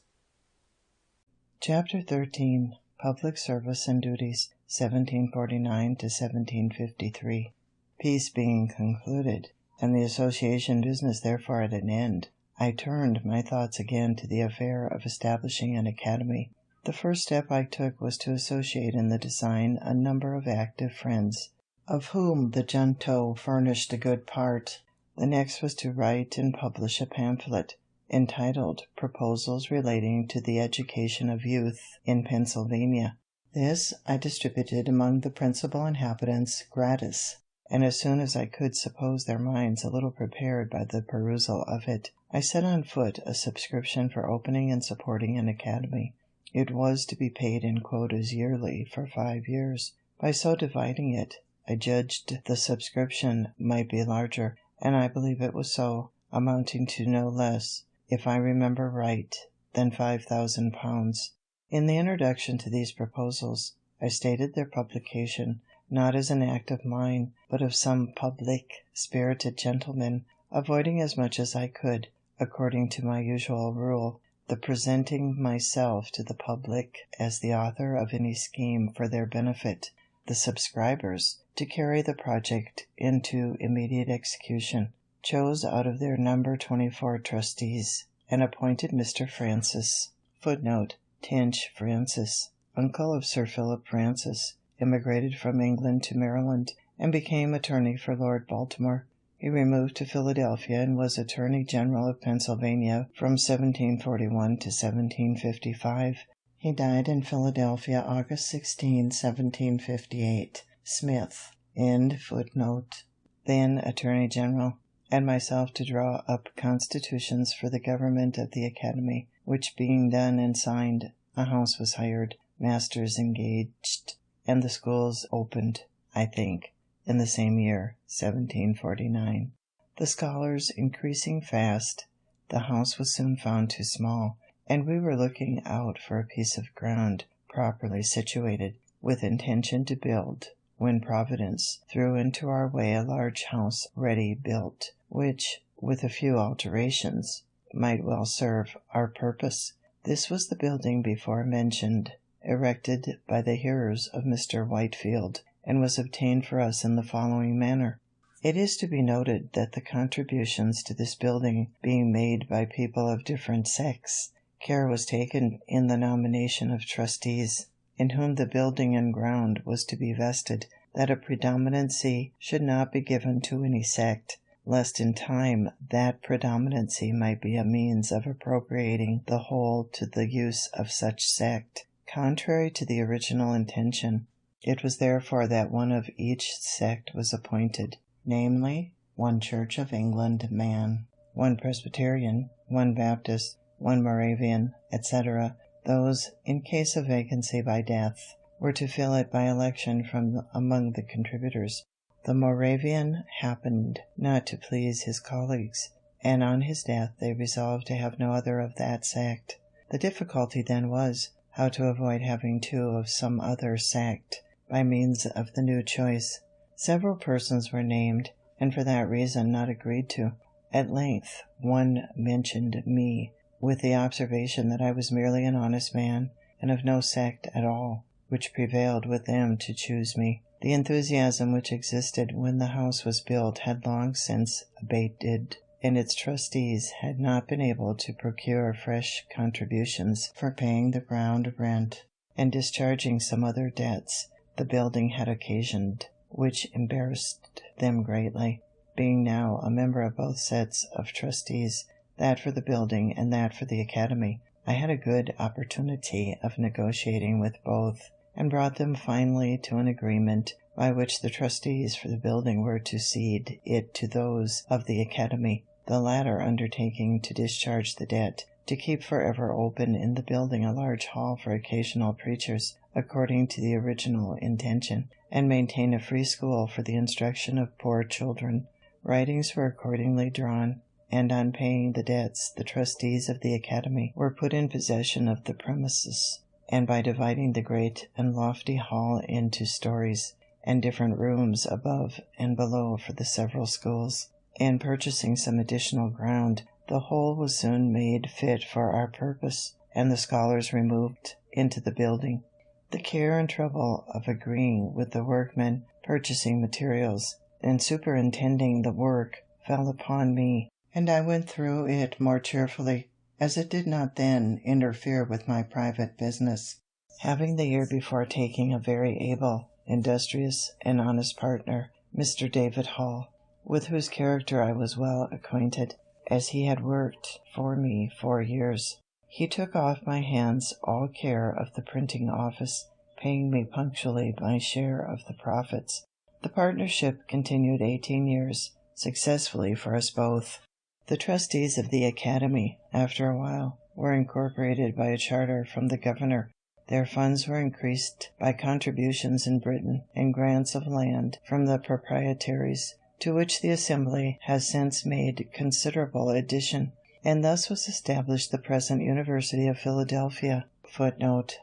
Chapter 13. Public Service and Duties, 1749 to 1753. Peace being concluded, and the association business therefore at an end, I turned my thoughts again to the affair of establishing an academy. The first step I took was to associate in the design a number of active friends, of whom the junto furnished a good part. The next was to write and publish a pamphlet, entitled Proposals Relating to the Education of Youth in Pennsylvania. This I distributed among the principal inhabitants gratis, and as soon as I could suppose their minds a little prepared by the perusal of it, I set on foot a subscription for opening and supporting an academy. It was to be paid in quotas yearly for 5 years. By so dividing it, I judged the subscription might be larger, and I believe it was so, amounting to no less, if I remember right, than £5,000. In the introduction to these proposals, I stated their publication, not as an act of mine, but of some public-spirited gentleman, avoiding as much as I could, according to my usual rule, the presenting myself to the public as the author of any scheme for their benefit, the subscribers, to carry the project into immediate execution, chose out of their number 24 trustees, and appointed Mr. Francis, Footnote, Tench Francis, uncle of Sir Philip Francis, immigrated from England to Maryland, and became attorney for Lord Baltimore. He removed to Philadelphia and was Attorney General of Pennsylvania from 1741 to 1755. He died in Philadelphia August 16, 1758. Smith. End footnote. Then Attorney General, and myself to draw up constitutions for the government of the Academy, which being done and signed, a house was hired, masters engaged, and the schools opened, I think, in the same year, 1749. The scholars increasing fast, the house was soon found too small, and we were looking out for a piece of ground properly situated, with intention to build, when Providence threw into our way a large house ready built, which, with a few alterations, might well serve our purpose. This was the building before mentioned, erected by the hearers of Mr. Whitefield, and was obtained for us in the following manner. It is to be noted that the contributions to this building being made by people of different sects, care was taken in the nomination of trustees, in whom the building and ground was to be vested, that a predominancy should not be given to any sect, lest in time that predominancy might be a means of appropriating the whole to the use of such sect. Contrary to the original intention, it was therefore that one of each sect was appointed, namely, 1 Church of England man, 1 Presbyterian, 1 Baptist, 1 Moravian, etc. Those, in case of vacancy by death, were to fill it by election from among the contributors. The Moravian happened not to please his colleagues, and on his death they resolved to have no other of that sect. The difficulty then was, how to avoid having 2 of some other sect, by means of the new choice. Several persons were named, and for that reason not agreed to. At length one mentioned me, with the observation that I was merely an honest man, and of no sect at all, which prevailed with them to choose me. The enthusiasm which existed when the house was built had long since abated, and its trustees had not been able to procure fresh contributions for paying the ground rent and discharging some other debts the building had occasioned, which embarrassed them greatly. Being now a member of both sets of trustees, that for the building and that for the academy, I had a good opportunity of negotiating with both, and brought them finally to an agreement by which the trustees for the building were to cede it to those of the academy, the latter undertaking to discharge the debt, to keep forever open in the building a large hall for occasional preachers, according to the original intention, and maintain a free school for the instruction of poor children. Writings were accordingly drawn, and on paying the debts the trustees of the academy were put in possession of the premises, and by dividing the great and lofty hall into stories, and different rooms above and below for the several schools, and purchasing some additional ground, the whole was soon made fit for our purpose, and the scholars removed into the building. The care and trouble of agreeing with the workmen, purchasing materials, and superintending the work fell upon me, and I went through it more cheerfully, as it did not then interfere with my private business, having the year before taken a very able, industrious, and honest partner, Mr. David Hall, with whose character I was well acquainted, as he had worked for me 4 years. He took off my hands all care of the printing office, paying me punctually my share of the profits. The partnership continued 18 years, successfully for us both. The trustees of the academy, after a while, were incorporated by a charter from the governor. Their funds were increased by contributions in Britain and grants of land from the proprietaries, to which the Assembly has since made considerable addition, and thus was established the present University of Philadelphia, Footnote,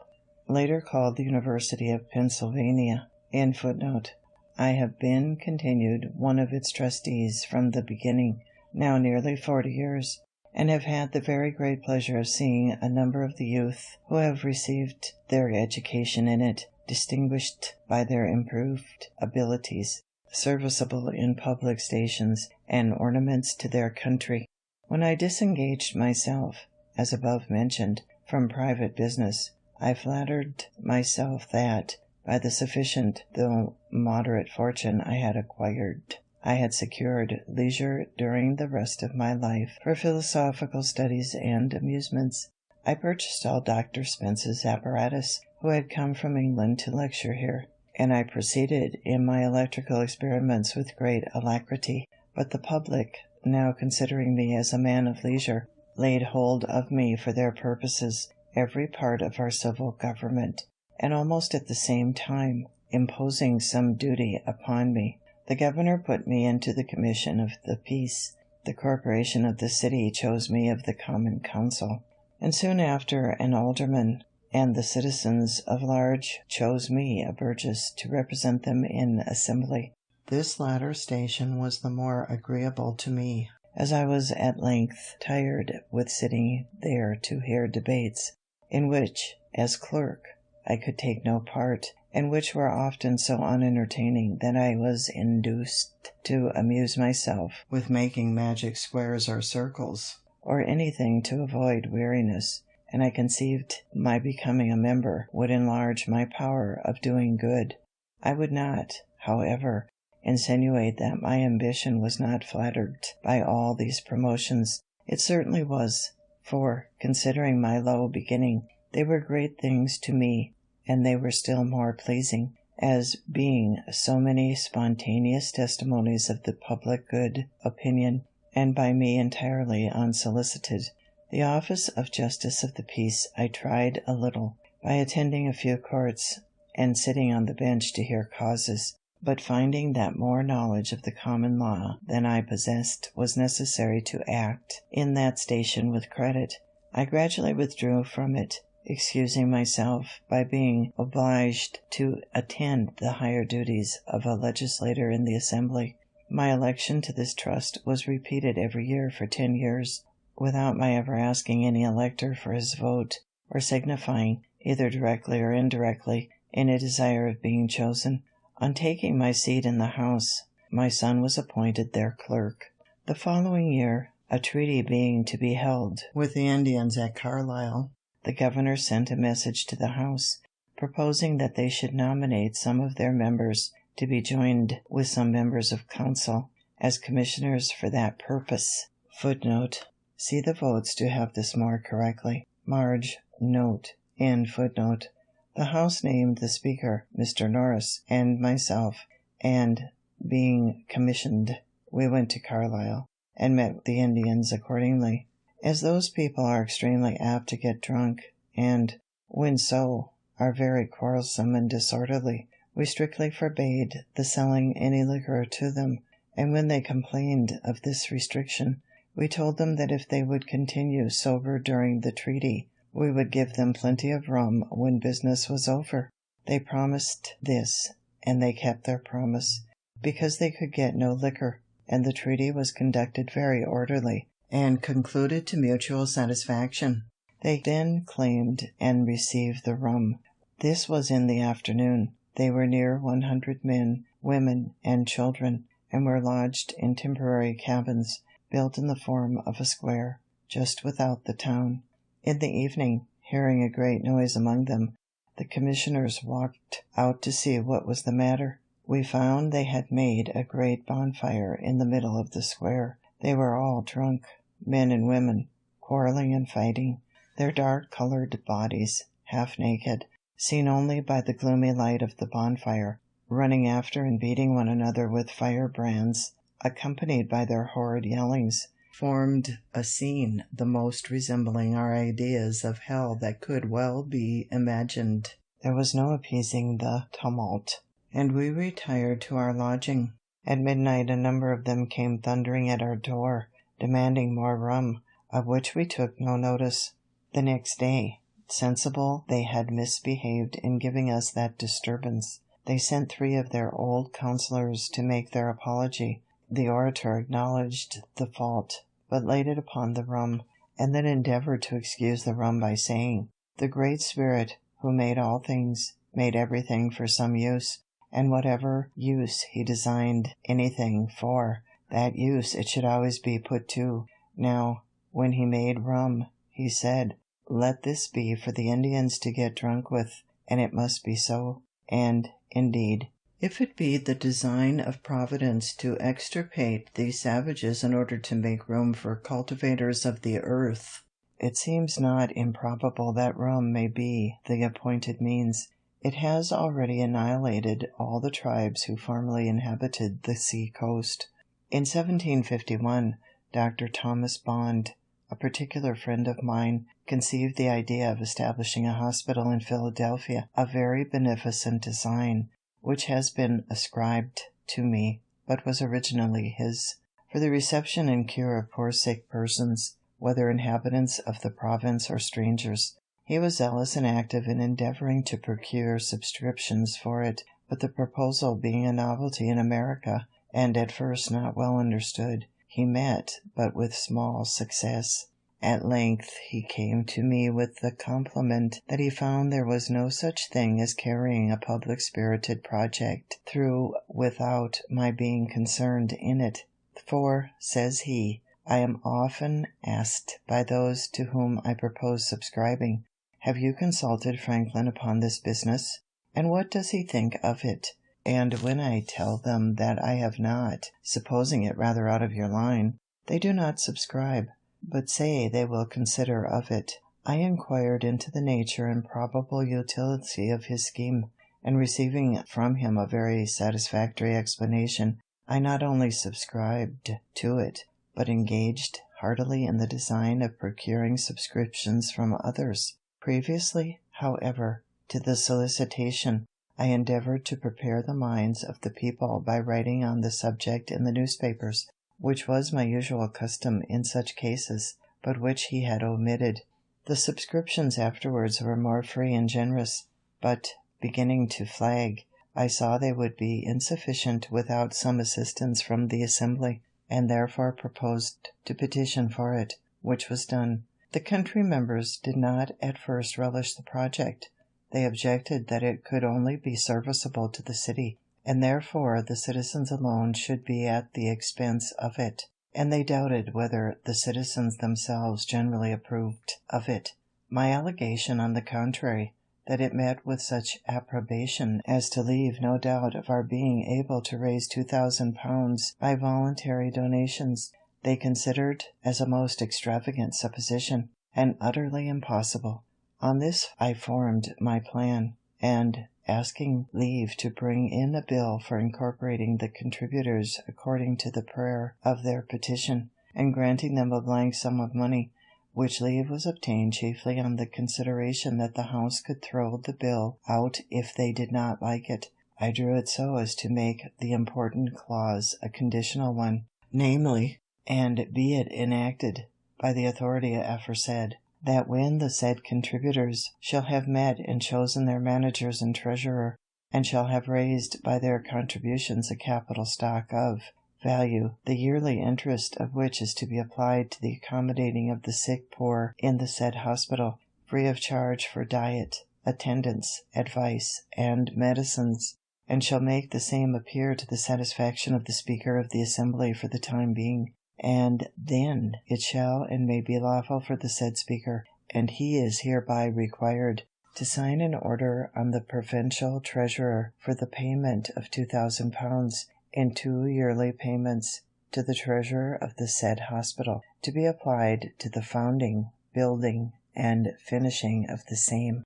later called the University of Pennsylvania, end footnote. I have been continued one of its trustees from the beginning, now nearly 40 years, and have had the very great pleasure of seeing a number of the youth who have received their education in it, distinguished by their improved abilities, serviceable in public stations, and ornaments to their country. When I disengaged myself, as above mentioned, from private business, I flattered myself that, by the sufficient though moderate fortune I had acquired, I had secured leisure during the rest of my life for philosophical studies and amusements. I purchased all Dr. Spence's apparatus, who had come from England to lecture here, and I proceeded in my electrical experiments with great alacrity. But the public, now considering me as a man of leisure, laid hold of me for their purposes, every part of our civil government, and almost at the same time imposing some duty upon me. The governor put me into the commission of the peace. The corporation of the city chose me of the common council, and soon after an alderman, and the citizens of large chose me a burgess to represent them in assembly. This latter station was the more agreeable to me, as I was at length tired with sitting there to hear debates, in which, as clerk, I could take no part, and which were often so unentertaining that I was induced to amuse myself with making magic squares or circles, or anything to avoid weariness, and I conceived my becoming a member would enlarge my power of doing good. I would not, however, insinuate that my ambition was not flattered by all these promotions. It certainly was, for, considering my low beginning, they were great things to me, and they were still more pleasing, as being so many spontaneous testimonies of the public good opinion, and by me entirely unsolicited. The office of Justice of the Peace I tried a little, by attending a few courts, and sitting on the bench to hear causes, but finding that more knowledge of the common law than I possessed was necessary to act in that station with credit, I gradually withdrew from it, excusing myself by being obliged to attend the higher duties of a legislator in the Assembly. My election to this trust was repeated every year for 10 years, without my ever asking any elector for his vote, or signifying, either directly or indirectly, any desire of being chosen. On taking my seat in the House, my son was appointed their clerk. The following year, a treaty being to be held with the Indians at Carlisle, the governor sent a message to the House, proposing that they should nominate some of their members to be joined with some members of council as commissioners for that purpose. Footnote. See the votes to have this more correctly. Marge. Note. End footnote. The House named the Speaker, Mr. Norris, and myself, and, being commissioned, we went to Carlisle, and met the Indians accordingly. As those people are extremely apt to get drunk, and, when so, are very quarrelsome and disorderly, we strictly forbade the selling any liquor to them, and when they complained of this restriction, we told them that if they would continue sober during the treaty, we would give them plenty of rum when business was over. They promised this, and they kept their promise, because they could get no liquor, and the treaty was conducted very orderly, and concluded to mutual satisfaction. They then claimed and received the rum. This was in the afternoon. They were near 100 men, women, and children, and were lodged in temporary cabins, built in the form of a square, just without the town. In the evening, hearing a great noise among them, the commissioners walked out to see what was the matter. We found they had made a great bonfire in the middle of the square. They were all drunk, men and women, quarreling and fighting, their dark-colored bodies, half naked, seen only by the gloomy light of the bonfire, running after and beating one another with firebrands, accompanied by their horrid yellings, formed a scene the most resembling our ideas of hell that could well be imagined. There was no appeasing the tumult, and we retired to our lodging. At midnight a number of them came thundering at our door, demanding more rum, of which we took no notice. The next day, sensible they had misbehaved in giving us that disturbance, they sent 3 of their old councillors to make their apology. The orator acknowledged the fault, but laid it upon the rum, and then endeavored to excuse the rum by saying, "The Great Spirit, who made all things, made everything for some use, and whatever use he designed anything for, that use it should always be put to. Now, when he made rum, he said, 'Let this be for the Indians to get drunk with,' and it must be so. And, indeed, if it be the design of Providence to extirpate these savages in order to make room for cultivators of the earth, it seems not improbable that rum may be the appointed means. It has already annihilated all the tribes who formerly inhabited the sea coast." In 1751, Dr. Thomas Bond, a particular friend of mine, conceived the idea of establishing a hospital in Philadelphia, a very beneficent design, which has been ascribed to me, but was originally his, for the reception and cure of poor sick persons, whether inhabitants of the province or strangers. He was zealous and active in endeavoring to procure subscriptions for it, but the proposal being a novelty in America, and at first not well understood, he met but with small success. At length he came to me with the compliment that he found there was no such thing as carrying a public-spirited project through without my being concerned in it. For, says he, I am often asked by those to whom I propose subscribing, have you consulted Franklin upon this business? And what does he think of it? And when I tell them that I have not, supposing it rather out of your line, they do not subscribe, but say they will consider of it. I inquired into the nature and probable utility of his scheme, and receiving from him a very satisfactory explanation, I not only subscribed to it, but engaged heartily in the design of procuring subscriptions from others. Previously, however, to the solicitation, I endeavored to prepare the minds of the people by writing on the subject in the newspapers, which was my usual custom in such cases, but which he had omitted. The subscriptions afterwards were more free and generous, but, beginning to flag, I saw they would be insufficient without some assistance from the Assembly, and therefore proposed to petition for it, which was done. The country members did not at first relish the project. They objected that it could only be serviceable to the city, and therefore the citizens alone should be at the expense of it, and they doubted whether the citizens themselves generally approved of it. My allegation, on the contrary, that it met with such approbation as to leave no doubt of our being able to raise £2,000 by voluntary donations, they considered as a most extravagant supposition, and utterly impossible. On this I formed my plan, and, asking leave to bring in a bill for incorporating the contributors according to the prayer of their petition, and granting them a blank sum of money, which leave was obtained chiefly on the consideration that the House could throw the bill out if they did not like it, I drew it so as to make the important clause a conditional one, namely, and be it enacted by the authority aforesaid, that when the said contributors shall have met and chosen their managers and treasurer, and shall have raised by their contributions a capital stock of value, the yearly interest of which is to be applied to the accommodating of the sick poor in the said hospital, free of charge for diet, attendance, advice, and medicines, and shall make the same appear to the satisfaction of the Speaker of the Assembly for the time being. And then it shall and may be lawful for the said Speaker, and he is hereby required, to sign an order on the provincial treasurer for the payment of £2,000 in 2 yearly payments to the treasurer of the said hospital, to be applied to the founding, building, and finishing of the same.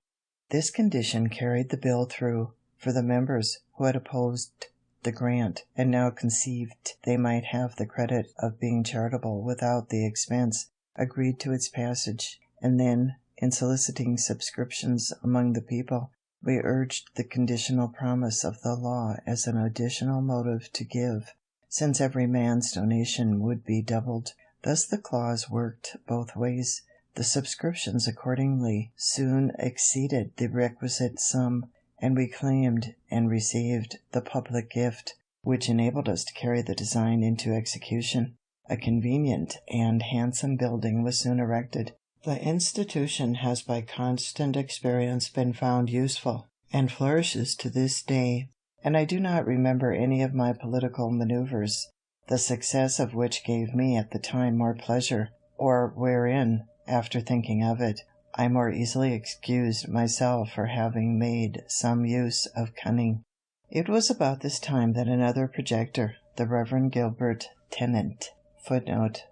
This condition carried the bill through, for the members who had opposed the grant, and now conceived they might have the credit of being charitable without the expense, agreed to its passage, and then, in soliciting subscriptions among the people, we urged the conditional promise of the law as an additional motive to give, since every man's donation would be doubled. Thus the clause worked both ways. The subscriptions accordingly soon exceeded the requisite sum, and we claimed and received the public gift, which enabled us to carry the design into execution. A convenient and handsome building was soon erected. The institution has by constant experience been found useful, and flourishes to this day, and I do not remember any of my political manoeuvres, the success of which gave me at the time more pleasure, or wherein, after thinking of it, I more easily excused myself for having made some use of cunning. It was about this time that another projector, the Reverend Gilbert Tennant, Footnote,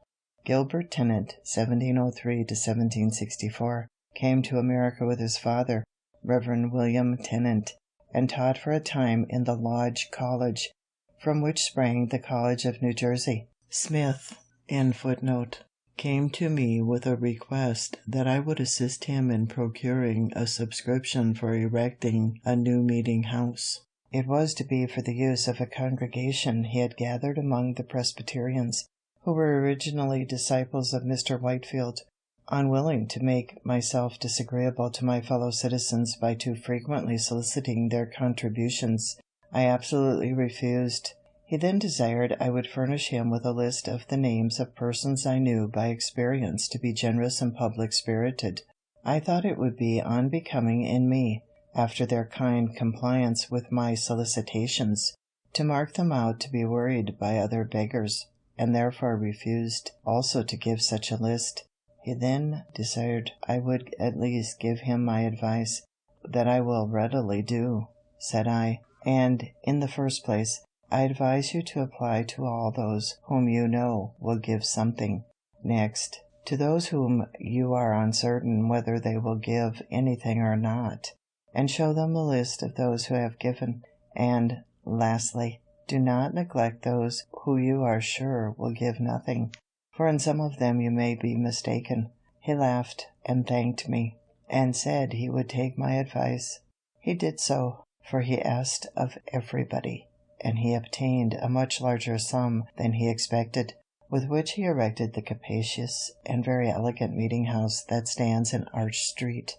Gilbert Tennant, 1703 to 1764, came to America with his father, Reverend William Tennant, and taught for a time in the Lodge College, from which sprang the College of New Jersey. Smith, in Footnote, came to me with a request that I would assist him in procuring a subscription for erecting a new meeting house. It was to be for the use of a congregation he had gathered among the Presbyterians, who were originally disciples of Mr Whitefield. Unwilling to make myself disagreeable to my fellow citizens by too frequently soliciting their contributions, I absolutely refused, He then desired I would furnish him with a list of the names of persons I knew by experience to be generous and public-spirited. I thought it would be unbecoming in me, after their kind compliance with my solicitations, to mark them out to be worried by other beggars, and therefore refused also to give such a list. He then desired I would at least give him my advice. "That I will readily do," said I, "and, in the first place, I advise you to apply to all those whom you know will give something. Next, to those whom you are uncertain whether they will give anything or not, and show them a list of those who have given. And, lastly, do not neglect those who you are sure will give nothing, for in some of them you may be mistaken." He laughed and thanked me, and said he would take my advice. He did so, for he asked of everybody, and he obtained a much larger sum than he expected, with which he erected the capacious and very elegant meeting-house that stands in Arch Street.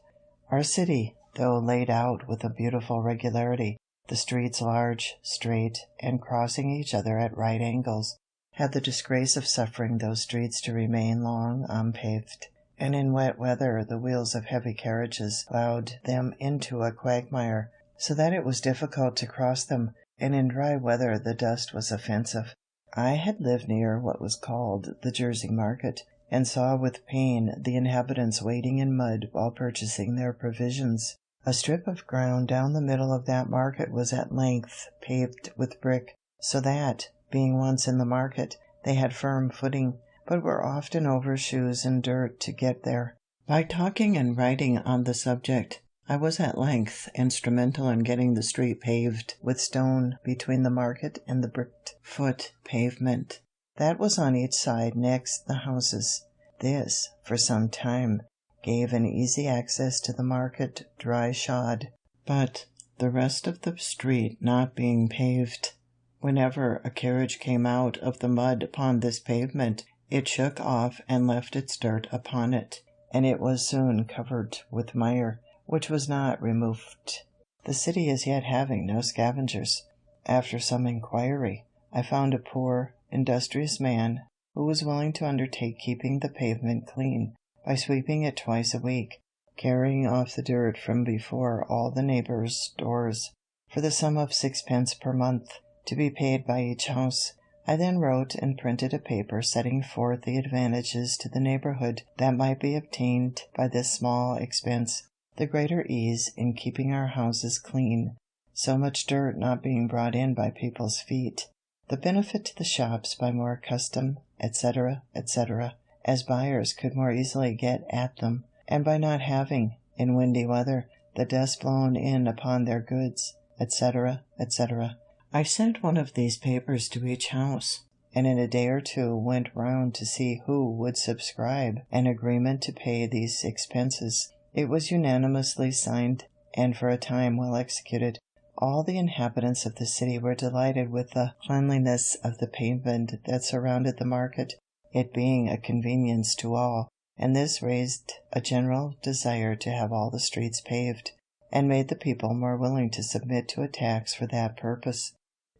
Our city, though laid out with a beautiful regularity, the streets large, straight, and crossing each other at right angles, had the disgrace of suffering those streets to remain long unpaved, and in wet weather the wheels of heavy carriages ploughed them into a quagmire, so that it was difficult to cross them, and in dry weather the dust was offensive. I had lived near what was called the Jersey Market, and saw with pain the inhabitants wading in mud while purchasing their provisions. A strip of ground down the middle of that market was at length paved with brick, so that, being once in the market, they had firm footing, but were often over shoes and dirt to get there. By talking and writing on the subject, I was at length instrumental in getting the street paved with stone between the market and the bricked foot pavement that was on each side next the houses. This, for some time, gave an easy access to the market dry shod, but the rest of the street not being paved, whenever a carriage came out of the mud upon this pavement, it shook off and left its dirt upon it, and it was soon covered with mire, which was not removed. The city is yet having no scavengers. After some inquiry, I found a poor, industrious man who was willing to undertake keeping the pavement clean by sweeping it twice a week, carrying off the dirt from before all the neighbors' doors, for the sum of 6 pence per month, to be paid by each house. I then wrote and printed a paper setting forth the advantages to the neighborhood that might be obtained by this small expense, the greater ease in keeping our houses clean, so much dirt not being brought in by people's feet, the benefit to the shops by more custom, etc., etc., as buyers could more easily get at them, and by not having, in windy weather, the dust blown in upon their goods, etc., etc. I sent one of these papers to each house, and in a day or two went round to see who would subscribe an agreement to pay these expenses. It was unanimously signed, and for a time well executed. All the inhabitants of the city were delighted with the cleanliness of the pavement that surrounded the market, it being a convenience to all, and this raised a general desire to have all the streets paved, and made the people more willing to submit to a tax for that purpose.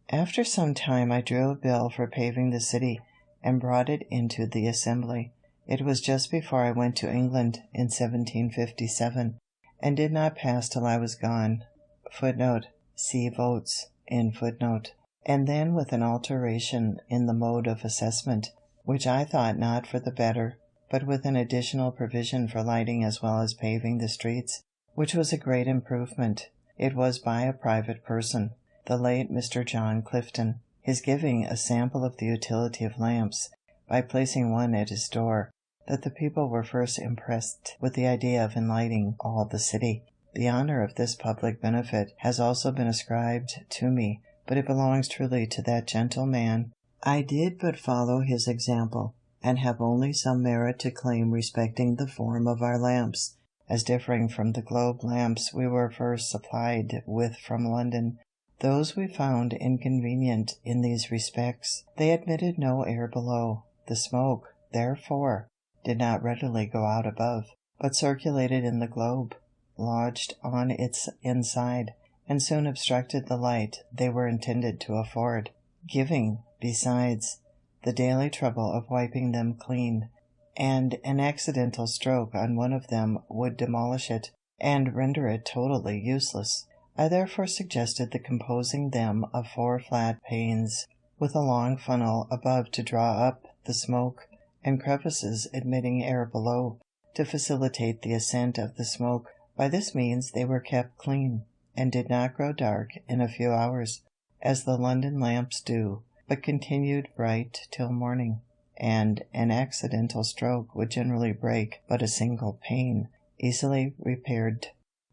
After some time I drew a bill for paving the city, and brought it into the Assembly. It was just before I went to England in 1757, and did not pass till I was gone. Footnote. See votes in footnote. And then with an alteration in the mode of assessment, which I thought not for the better, but with an additional provision for lighting as well as paving the streets, which was a great improvement. It was by a private person, the late Mr John Clifton, his giving a sample of the utility of lamps, by placing one at his door, that the people were first impressed with the idea of enlightening all the city. The honour of this public benefit has also been ascribed to me, but it belongs truly to that gentle man. I did but follow his example, and have only some merit to claim respecting the form of our lamps, as differing from the globe lamps we were first supplied with from London. Those we found inconvenient in these respects. They admitted no air below. The smoke, therefore, did not readily go out above, but circulated in the globe, lodged on its inside, and soon obstructed the light they were intended to afford. giving, besides, the daily trouble of wiping them clean, and an accidental stroke on one of them would demolish it, and render it totally useless. I therefore suggested the composing them of 4 flat panes, with a long funnel above to draw up the smoke, and crevices admitting air below, to facilitate the ascent of the smoke. By this means they were kept clean, and did not grow dark in a few hours, as the London lamps do, but continued bright till morning, and an accidental stroke would generally break but a single pane, easily repaired.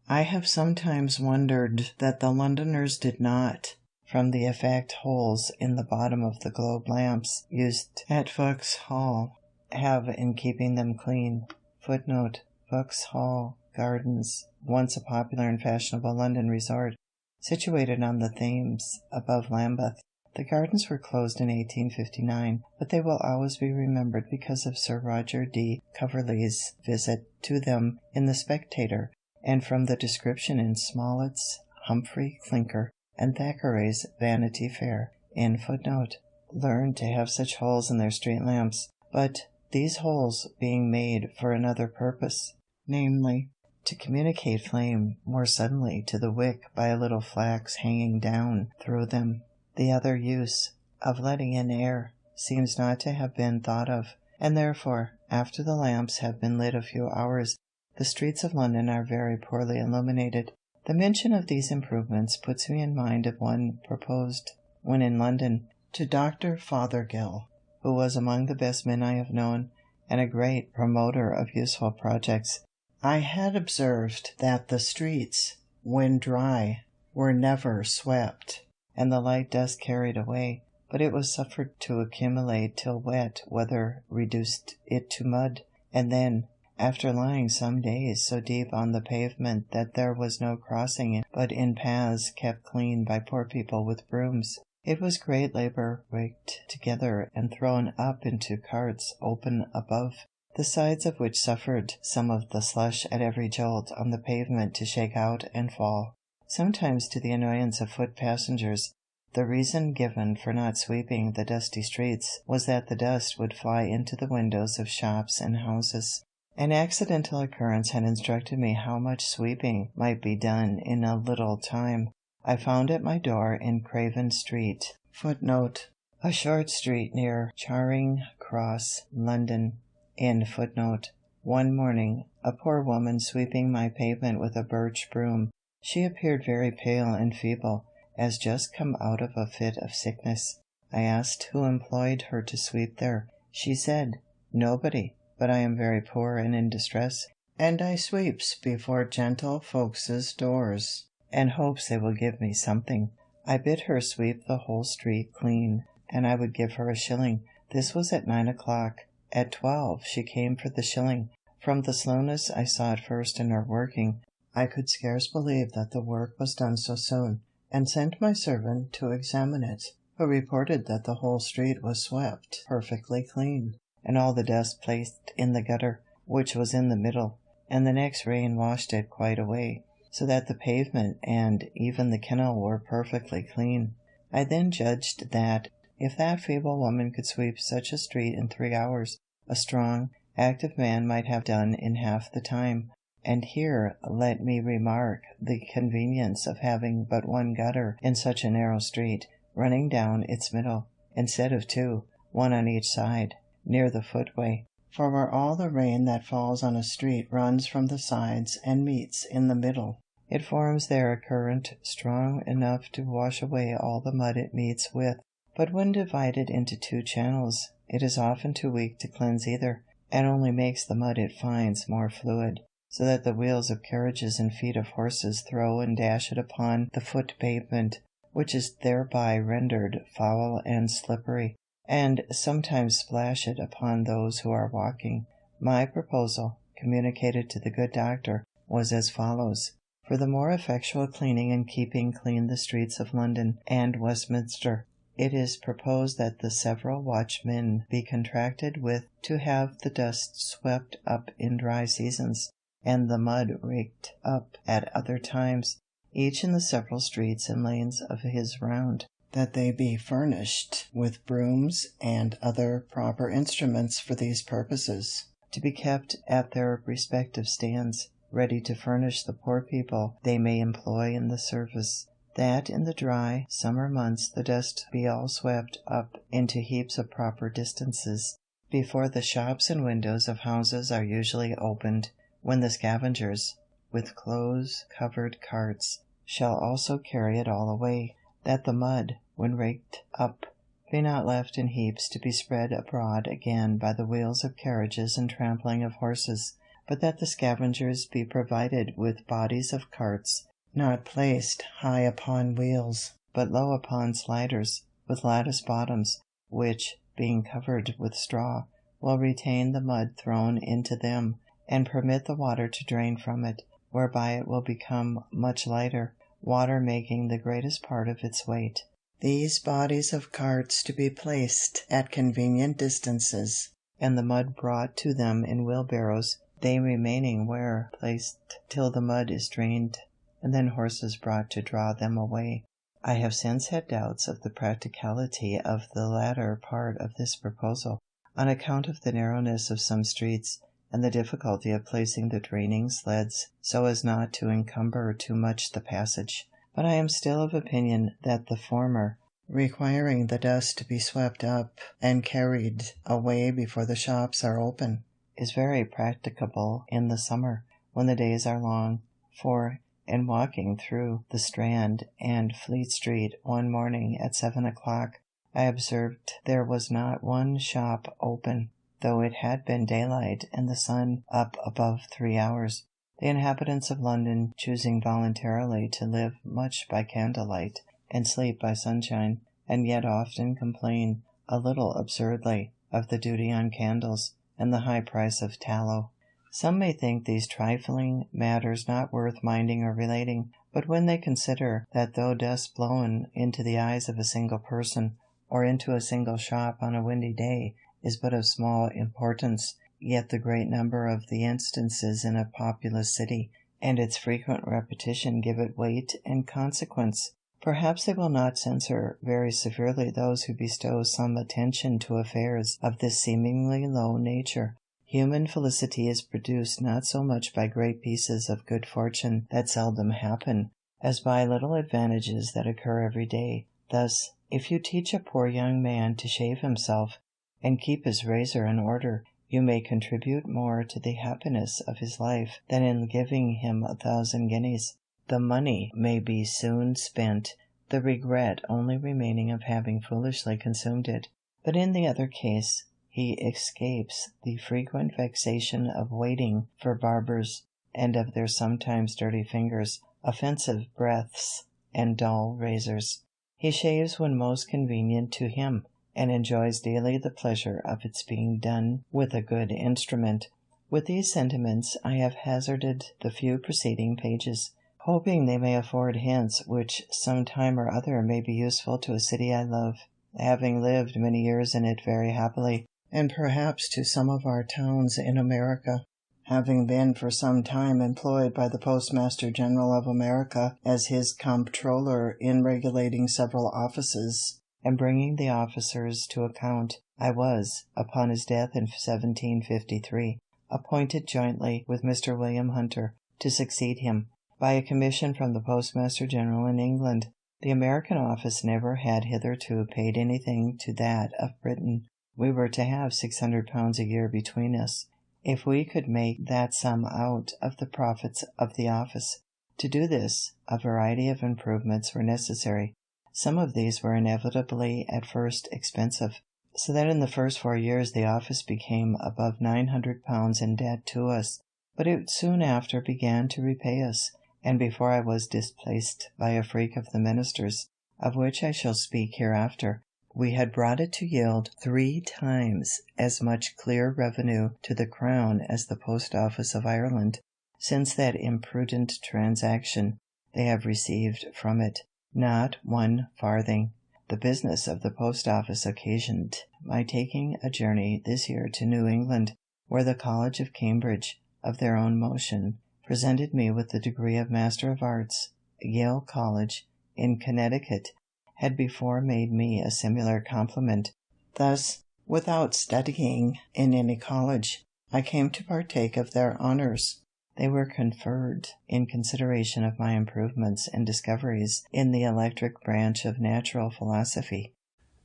I have sometimes wondered that the Londoners did not, from the effect holes in the bottom of the globe lamps used at Vauxhall have in keeping them clean. Footnote: Vauxhall Gardens, once a popular and fashionable London resort, situated on the Thames above Lambeth. The gardens were closed in 1859, but they will always be remembered because of Sir Roger de Coverley's visit to them in the Spectator, and from the description in Smollett's Humphrey Clinker and Thackeray's Vanity Fair. In Footnote: learned to have such holes in their street lamps, but these holes being made for another purpose, namely, to communicate flame more suddenly to the wick by a little flax hanging down through them. The other use, of letting in air, seems not to have been thought of, and therefore, after the lamps have been lit a few hours, the streets of London are very poorly illuminated. The mention of these improvements puts me in mind of one proposed, when in London, to Dr. Fothergill, who was among the best men I have known, and a great promoter of useful projects. I had observed that the streets, when dry, were never swept, and the light dust carried away, but it was suffered to accumulate till wet weather reduced it to mud, and then, after lying some days so deep on the pavement that there was no crossing it but in paths kept clean by poor people with brooms, it was great labour raked together and thrown up into carts open above, the sides of which suffered some of the slush at every jolt on the pavement to shake out and fall, sometimes to the annoyance of foot passengers. The reason given for not sweeping the dusty streets was that the dust would fly into the windows of shops and houses. An accidental occurrence had instructed me how much sweeping might be done in a little time. I found at my door in Craven Street, Footnote: a short street near Charing Cross, London, end footnote, one morning, a poor woman sweeping my pavement with a birch broom. She appeared very pale and feeble, as just come out of a fit of sickness. I asked who employed her to sweep there. She said, "Nobody, but I am very poor and in distress, and I sweeps before gentle folks's doors, and hopes they will give me something." I bid her sweep the whole street clean, and I would give her a shilling. This was at 9 o'clock. At 12 she came for the shilling. From the slowness I saw at first in her working, I could scarce believe that the work was done so soon, and sent my servant to examine it, who reported that the whole street was swept perfectly clean, and all the dust placed in the gutter, which was in the middle, and the next rain washed it quite away, so that the pavement and even the kennel were perfectly clean. I then judged that, if that feeble woman could sweep such a street in 3 hours, a strong, active man might have done in half the time. And here let me remark the convenience of having but one gutter in such a narrow street, running down its middle, instead of 2, one on each side, near the footway. For where all the rain that falls on a street runs from the sides and meets in the middle, it forms there a current strong enough to wash away all the mud it meets with. But when divided into 2 channels, it is often too weak to cleanse either, and only makes the mud it finds more fluid, so that the wheels of carriages and feet of horses throw and dash it upon the foot pavement, which is thereby rendered foul and slippery, and sometimes splash it upon those who are walking. My proposal, communicated to the good doctor, was as follows: for the more effectual cleaning and keeping clean the streets of London and Westminster, it is proposed that the several watchmen be contracted with to have the dust swept up in dry seasons, and the mud raked up at other times, each in the several streets and lanes of his round. that they be furnished with brooms and other proper instruments for these purposes, to be kept at their respective stands, ready to furnish the poor people they may employ in the service, that in the dry summer months the dust be all swept up into heaps of proper distances, before the shops and windows of houses are usually opened, when the scavengers, with close-covered carts, shall also carry it all away, that the mud, when raked up, be not left in heaps to be spread abroad again by the wheels of carriages and trampling of horses, but that the scavengers be provided with bodies of carts, not placed high upon wheels, but low upon sliders, with lattice bottoms, which, being covered with straw, will retain the mud thrown into them, and permit the water to drain from it, whereby it will become much lighter, water making the greatest part of its weight. These bodies of carts to be placed at convenient distances, and the mud brought to them in wheelbarrows, they remaining where placed till the mud is drained, and then horses brought to draw them away. I have since had doubts of the practicality of the latter part of this proposal, on account of the narrowness of some streets, and the difficulty of placing the draining sleds so as not to encumber too much the passage. But I am still of opinion that the former, requiring the dust to be swept up and carried away before the shops are open, is very practicable in the summer, when the days are long, for, in walking through the Strand and Fleet Street one morning at 7 o'clock, I observed there was not one shop open, though it had been daylight and the sun up above 3 hours. The inhabitants of London, choosing voluntarily to live much by candlelight, and sleep by sunshine, and yet often complain, a little absurdly, of the duty on candles, and the high price of tallow. Some may think these trifling matters not worth minding or relating, but when they consider that though dust blown into the eyes of a single person, or into a single shop on a windy day, is but of small importance, yet the great number of the instances in a populous city, and its frequent repetition give it weight and consequence. Perhaps they will not censure very severely those who bestow some attention to affairs of this seemingly low nature. Human felicity is produced not so much by great pieces of good fortune that seldom happen, as by little advantages that occur every day. Thus, if you teach a poor young man to shave himself, and keep his razor in order, you may contribute more to the happiness of his life than in giving him 1,000 guineas. The money may be soon spent, the regret only remaining of having foolishly consumed it. But in the other case, he escapes the frequent vexation of waiting for barbers, and of their sometimes dirty fingers, offensive breaths, and dull razors. He shaves when most convenient to him, and enjoys daily the pleasure of its being done with a good instrument. With these sentiments I have hazarded the few preceding pages, hoping they may afford hints which some time or other may be useful to a city I love, having lived many years in it very happily, and perhaps to some of our towns in America, having been for some time employed by the Postmaster General of America as his comptroller in regulating several offices, and bringing the officers to account. I was, upon his death in 1753, appointed jointly with Mr. William Hunter to succeed him, by a commission from the Postmaster General in England. The American office never had hitherto paid anything to that of Britain. We were to have £600 a year between us, if we could make that sum out of the profits of the office. To do this, a variety of improvements were necessary. Some of these were inevitably at first expensive, so that in the first 4 years the office became above £900 in debt to us, but it soon after began to repay us, and before I was displaced by a freak of the ministers, of which I shall speak hereafter, we had brought it to yield 3 times as much clear revenue to the Crown as the Post Office of Ireland. Since that imprudent transaction, they have received from it not 1 farthing. The business of the Post Office occasioned my taking a journey this year to New England, where the College of Cambridge, of their own motion, presented me with the degree of Master of Arts. Yale College, in Connecticut, had before made me a similar compliment. Thus, without studying in any college, I came to partake of their honors. They were conferred in consideration of my improvements and discoveries in the electric branch of natural philosophy.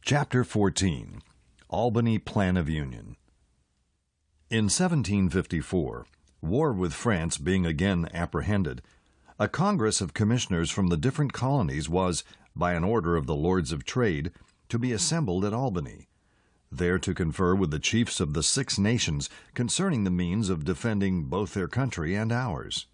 Chapter 14. Albany Plan of Union. In 1754, war with France being again apprehended, a Congress of Commissioners from the different colonies was, by an order of the Lords of Trade, to be assembled at Albany, there to confer with the chiefs of the 6 nations concerning the means of defending both their country and ours.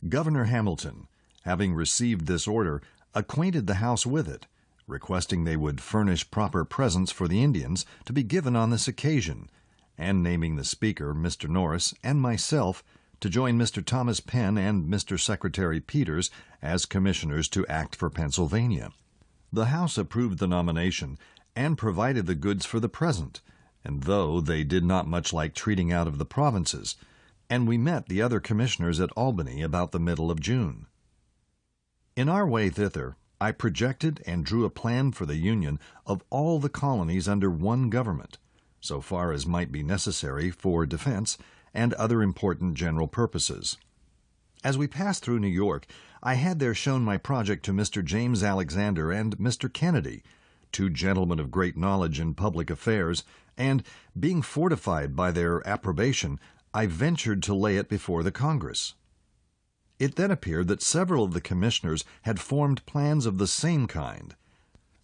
Governor Hamilton, having received this order, acquainted the House with it, requesting they would furnish proper presents for the Indians to be given on this occasion, and naming the Speaker, Mr. Norris, and myself, to join Mr. Thomas Penn and Mr. Secretary Peters as commissioners to act for Pennsylvania. The House approved the nomination and provided the goods for the present, and though they did not much like treating out of the provinces, and we met the other commissioners at Albany about the middle of June. In our way thither, I projected and drew a plan for the union of all the colonies under one government, so far as might be necessary for defense and other important general purposes. As we passed through New York, I had there shown my project to Mr. James Alexander and Mr. Kennedy, 2 gentlemen of great knowledge in public affairs, and, being fortified by their approbation, I ventured to lay it before the Congress. It then appeared that several of the commissioners had formed plans of the same kind.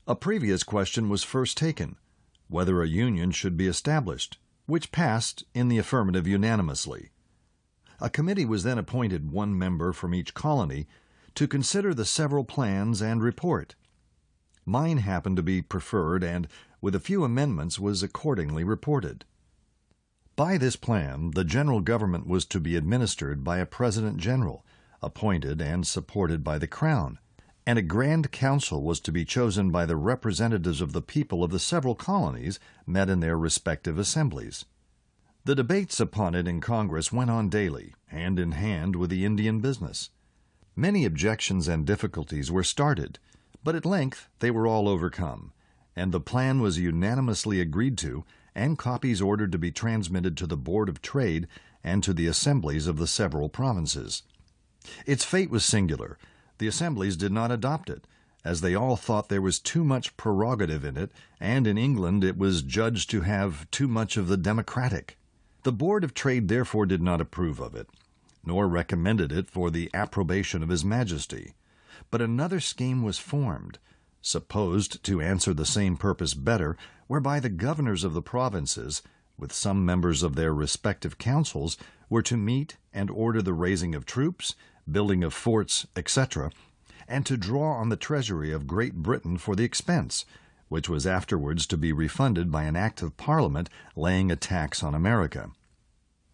A previous question was first taken, whether a union should be established, which passed in the affirmative unanimously. A committee was then appointed, 1 member from each colony, to consider the several plans and report. Mine happened to be preferred, and, with a few amendments, was accordingly reported. By this plan, the general government was to be administered by a President General, appointed and supported by the Crown, and a Grand Council was to be chosen by the representatives of the people of the several colonies met in their respective assemblies. The debates upon it in Congress went on daily, hand in hand with the Indian business. Many objections and difficulties were started, but at length they were all overcome, and the plan was unanimously agreed to, and copies ordered to be transmitted to the Board of Trade and to the assemblies of the several provinces. Its fate was singular. The assemblies did not adopt it, as they all thought there was too much prerogative in it, and in England it was judged to have too much of the democratic. The Board of Trade therefore did not approve of it, nor recommended it for the approbation of His Majesty. But another scheme was formed, supposed to answer the same purpose better, whereby the governors of the provinces, with some members of their respective councils, were to meet and order the raising of troops, building of forts, etc., and to draw on the treasury of Great Britain for the expense, which was afterwards to be refunded by an act of Parliament laying a tax on America.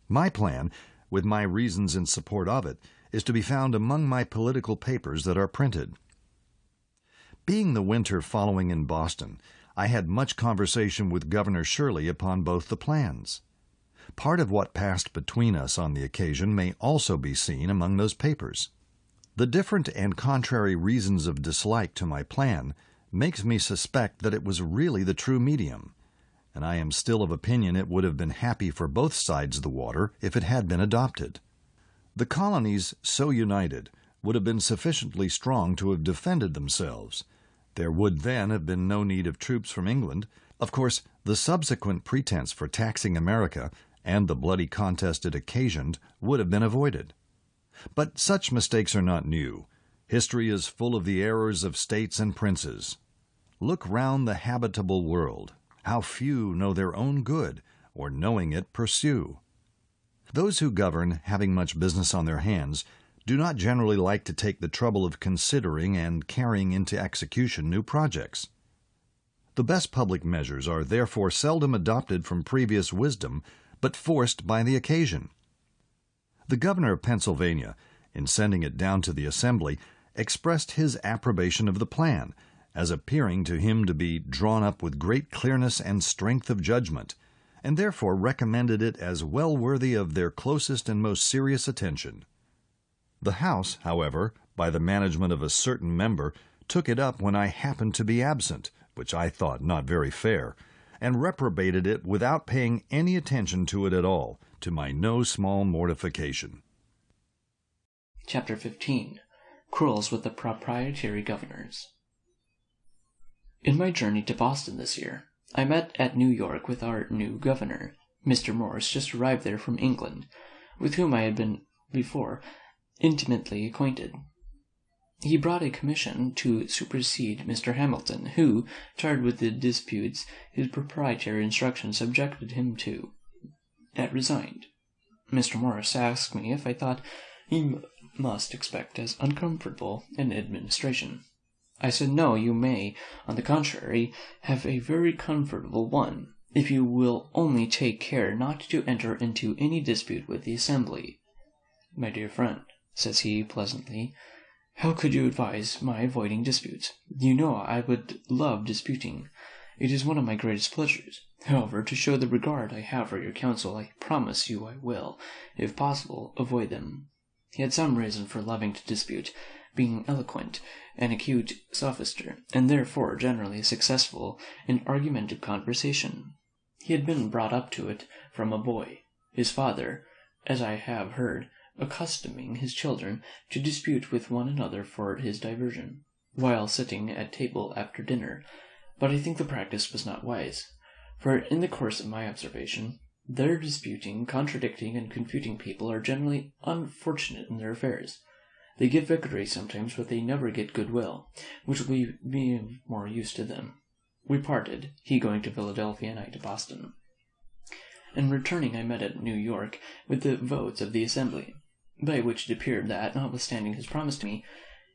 My plan, with my reasons in support of it, is to be found among my political papers that are printed. Being the winter following in Boston, I had much conversation with Governor Shirley upon both the plans. Part of what passed between us on the occasion may also be seen among those papers. The different and contrary reasons of dislike to my plan makes me suspect that it was really the true medium, and I am still of opinion it would have been happy for both sides of the water if it had been adopted. The colonies, so united, would have been sufficiently strong to have defended themselves. There would then have been no need of troops from England. Of course, the subsequent pretense for taxing America and the bloody contest it occasioned would have been avoided. But such mistakes are not new. History is full of the errors of states and princes. Look round the habitable world. How few know their own good, or knowing it pursue. Those who govern, having much business on their hands, do not generally like to take the trouble of considering and carrying into execution new projects. The best public measures are therefore seldom adopted from previous wisdom, but forced by the occasion. The governor of Pennsylvania, in sending it down to the Assembly, expressed his approbation of the plan, as appearing to him to be drawn up with great clearness and strength of judgment, and therefore recommended it as well worthy of their closest and most serious attention. The House, however, by the management of a certain member, took it up when I happened to be absent, which I thought not very fair, and reprobated it without paying any attention to it at all, to my no small mortification. Chapter 15. Quarrels with the Proprietary Governors. In my journey to Boston this year, I met at New York with our new governor, Mr. Morse, just arrived there from England, with whom I had been before intimately acquainted. He brought a commission to supersede Mr. Hamilton, who, tired with the disputes his proprietary instructions subjected him to, had resigned. Mr. Morris asked me if I thought he must expect as uncomfortable an administration. I said no, you may, on the contrary, have a very comfortable one, if you will only take care not to enter into any dispute with the Assembly. My dear friend, says he pleasantly, how could you advise my avoiding disputes? You know I would love disputing. It is one of my greatest pleasures. However, to show the regard I have for your counsel, I promise you I will, if possible, avoid them. He had some reason for loving to dispute, being eloquent, an acute sophister, and therefore generally successful in argumentative conversation. He had been brought up to it from a boy, his father, as I have heard, accustoming his children to dispute with one another for his diversion, while sitting at table after dinner, but I think the practice was not wise, for in the course of my observation, their disputing, contradicting, and confuting people are generally unfortunate in their affairs. They get victory sometimes, but they never get goodwill, which will be of more use to them. We parted, he going to Philadelphia and I to Boston. And returning, I met at New York with the votes of the Assembly, by which it appeared that, notwithstanding his promise to me,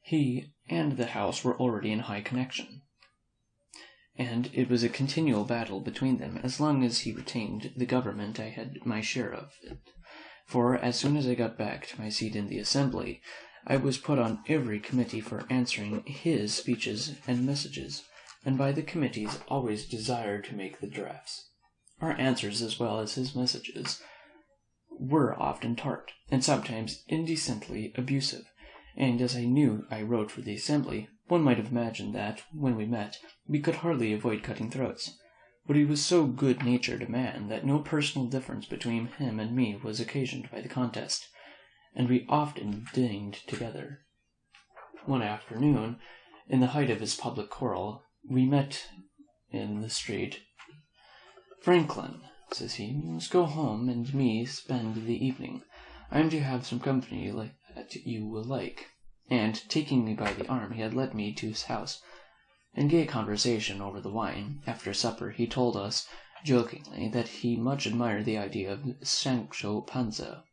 he and the House were already in high connection, and it was a continual battle between them as long as he retained the government. I had my share of it, for as soon as I got back to my seat in the Assembly, I was put on every committee for answering his speeches and messages, and by the committees always desired to make the drafts. Our answers, as well as his messages, were often tart, and sometimes indecently abusive, and as I knew I wrote for the Assembly, one might have imagined that, when we met, we could hardly avoid cutting throats. But he was so good-natured a man that no personal difference between him and me was occasioned by the contest, and we often dined together. One afternoon, in the height of his public quarrel, we met in the street. "Franklin," says he, "you must go home and me spend the evening. I am to have some company that you will like." And, taking me by the arm, he had led me to his house. In gay conversation over the wine, after supper, he told us, jokingly, that he much admired the idea of Sancho Panza,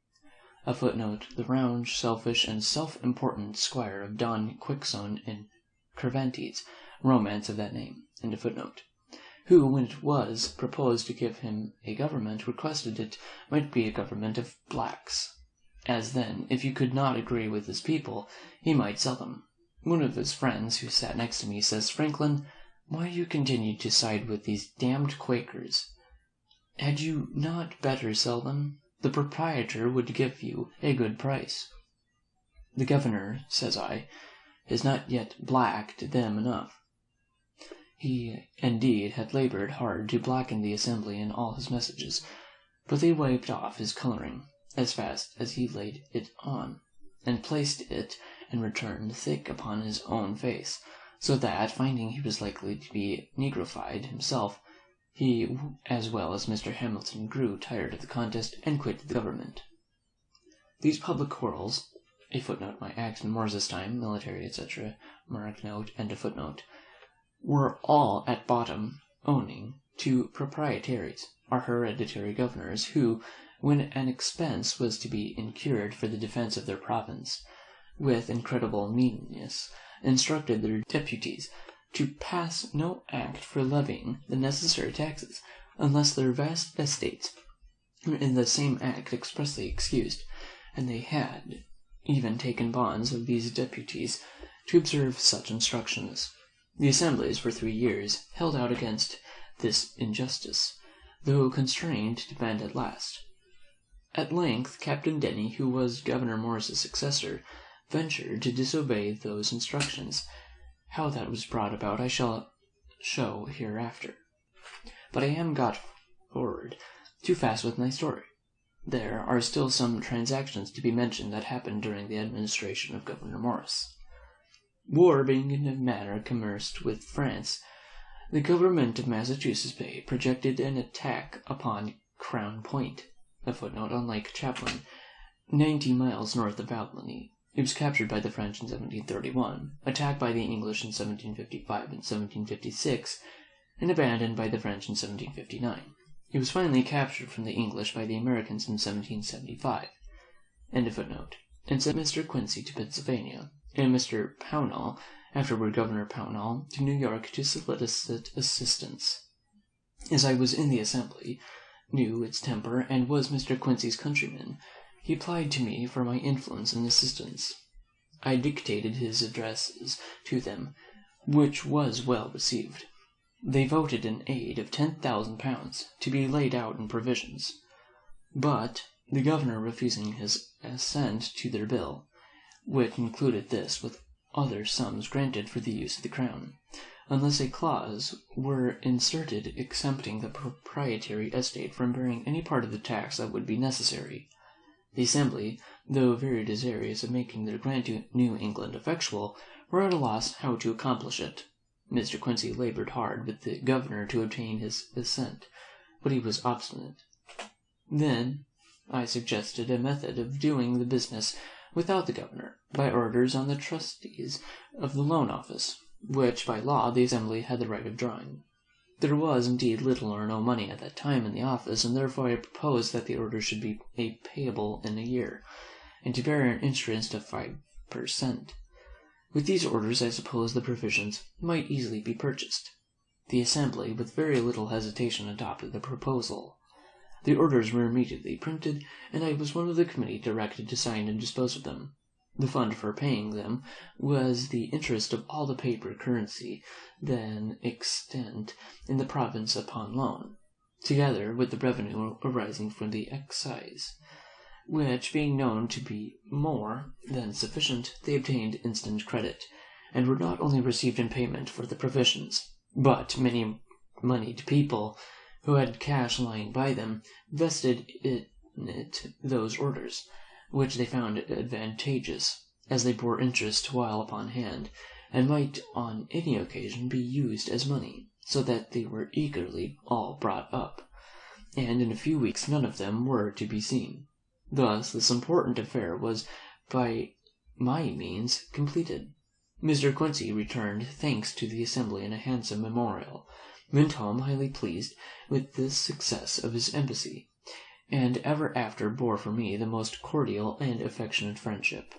a footnote, the round, selfish, and self-important squire of Don Quixote in Cervantes' romance of that name, end of footnote, who, when it was proposed to give him a government, requested it might be a government of blacks, as then, if he could not agree with his people, he might sell them. One of his friends, who sat next to me, says, "Franklin, why do you continue to side with these damned Quakers? Had you not better sell them? The proprietor would give you a good price." "The governor," says I, "has not yet blacked them enough." He, indeed, had laboured hard to blacken the Assembly in all his messages, but they wiped off his colouring as fast as he laid it on, and placed it in return thick upon his own face, so that, finding he was likely to be negrofied himself, he, as well as Mr. Hamilton, grew tired of the contest, and quitted the government. These public quarrels, a footnote, my acts in Morse's time, military, etc., mark note, end of footnote, were all at bottom owing to proprietaries, our hereditary governors, who, when an expense was to be incurred for the defence of their province, with incredible meanness, instructed their deputies to pass no act for levying the necessary taxes, unless their vast estates were in the same act expressly excused, and they had even taken bonds of these deputies to observe such instructions. The assemblies for 3 years held out against this injustice, though constrained to bend at last. At length Captain Denny, who was Governor Morse's successor, ventured to disobey those instructions, How that was brought about I shall show hereafter. But I am got forward too fast with my story. There are still some transactions to be mentioned that happened during the administration of Governor Morris. War being in a manner commenced with France, the government of Massachusetts Bay projected an attack upon Crown Point, a footnote on Lake Champlain, 90 miles north of Albany. It was captured by the French in 1731, attacked by the English in 1755 and 1756, and abandoned by the French in 1759. It was finally captured from the English by the Americans in 1775. End of footnote. And sent Mr. Quincy to Pennsylvania, and Mr. Pownall, afterward Governor Pownall, to New York to solicit assistance. As I was in the Assembly, knew its temper, and was Mr. Quincy's countryman, he applied to me for my influence and assistance. I dictated his addresses to them, which was well received. They voted an aid of £10,000 to be laid out in provisions, but the governor refusing his assent to their bill, which included this with other sums granted for the use of the crown, unless a clause were inserted exempting the proprietary estate from bearing any part of the tax that would be necessary. The Assembly, though very desirous of making their grant to New England effectual, were at a loss how to accomplish it. Mr. Quincy labored hard with the governor to obtain his assent, but he was obstinate. Then I suggested a method of doing the business without the governor, by orders on the trustees of the loan office, which by law the Assembly had the right of drawing. There was indeed little or no money at that time in the office, and therefore I proposed that the orders should be payable in a year, and to bear an interest of 5%. With these orders I suppose the provisions might easily be purchased. The Assembly, with very little hesitation, adopted the proposal. The orders were immediately printed, and I was one of the committee directed to sign and dispose of them. The fund for paying them was the interest of all the paper currency then extant in the province upon loan, together with the revenue arising from the excise, which, being known to be more than sufficient, they obtained instant credit, and were not only received in payment for the provisions, but many moneyed people who had cash lying by them vested in it those orders, which they found advantageous, as they bore interest while upon hand, and might on any occasion be used as money, so that they were eagerly all brought up, and in a few weeks none of them were to be seen. Thus this important affair was by my means completed. Mr. Quincy returned thanks to the Assembly in a handsome memorial, went home highly pleased with the success of his embassy, and ever after bore for me the most cordial and affectionate friendship.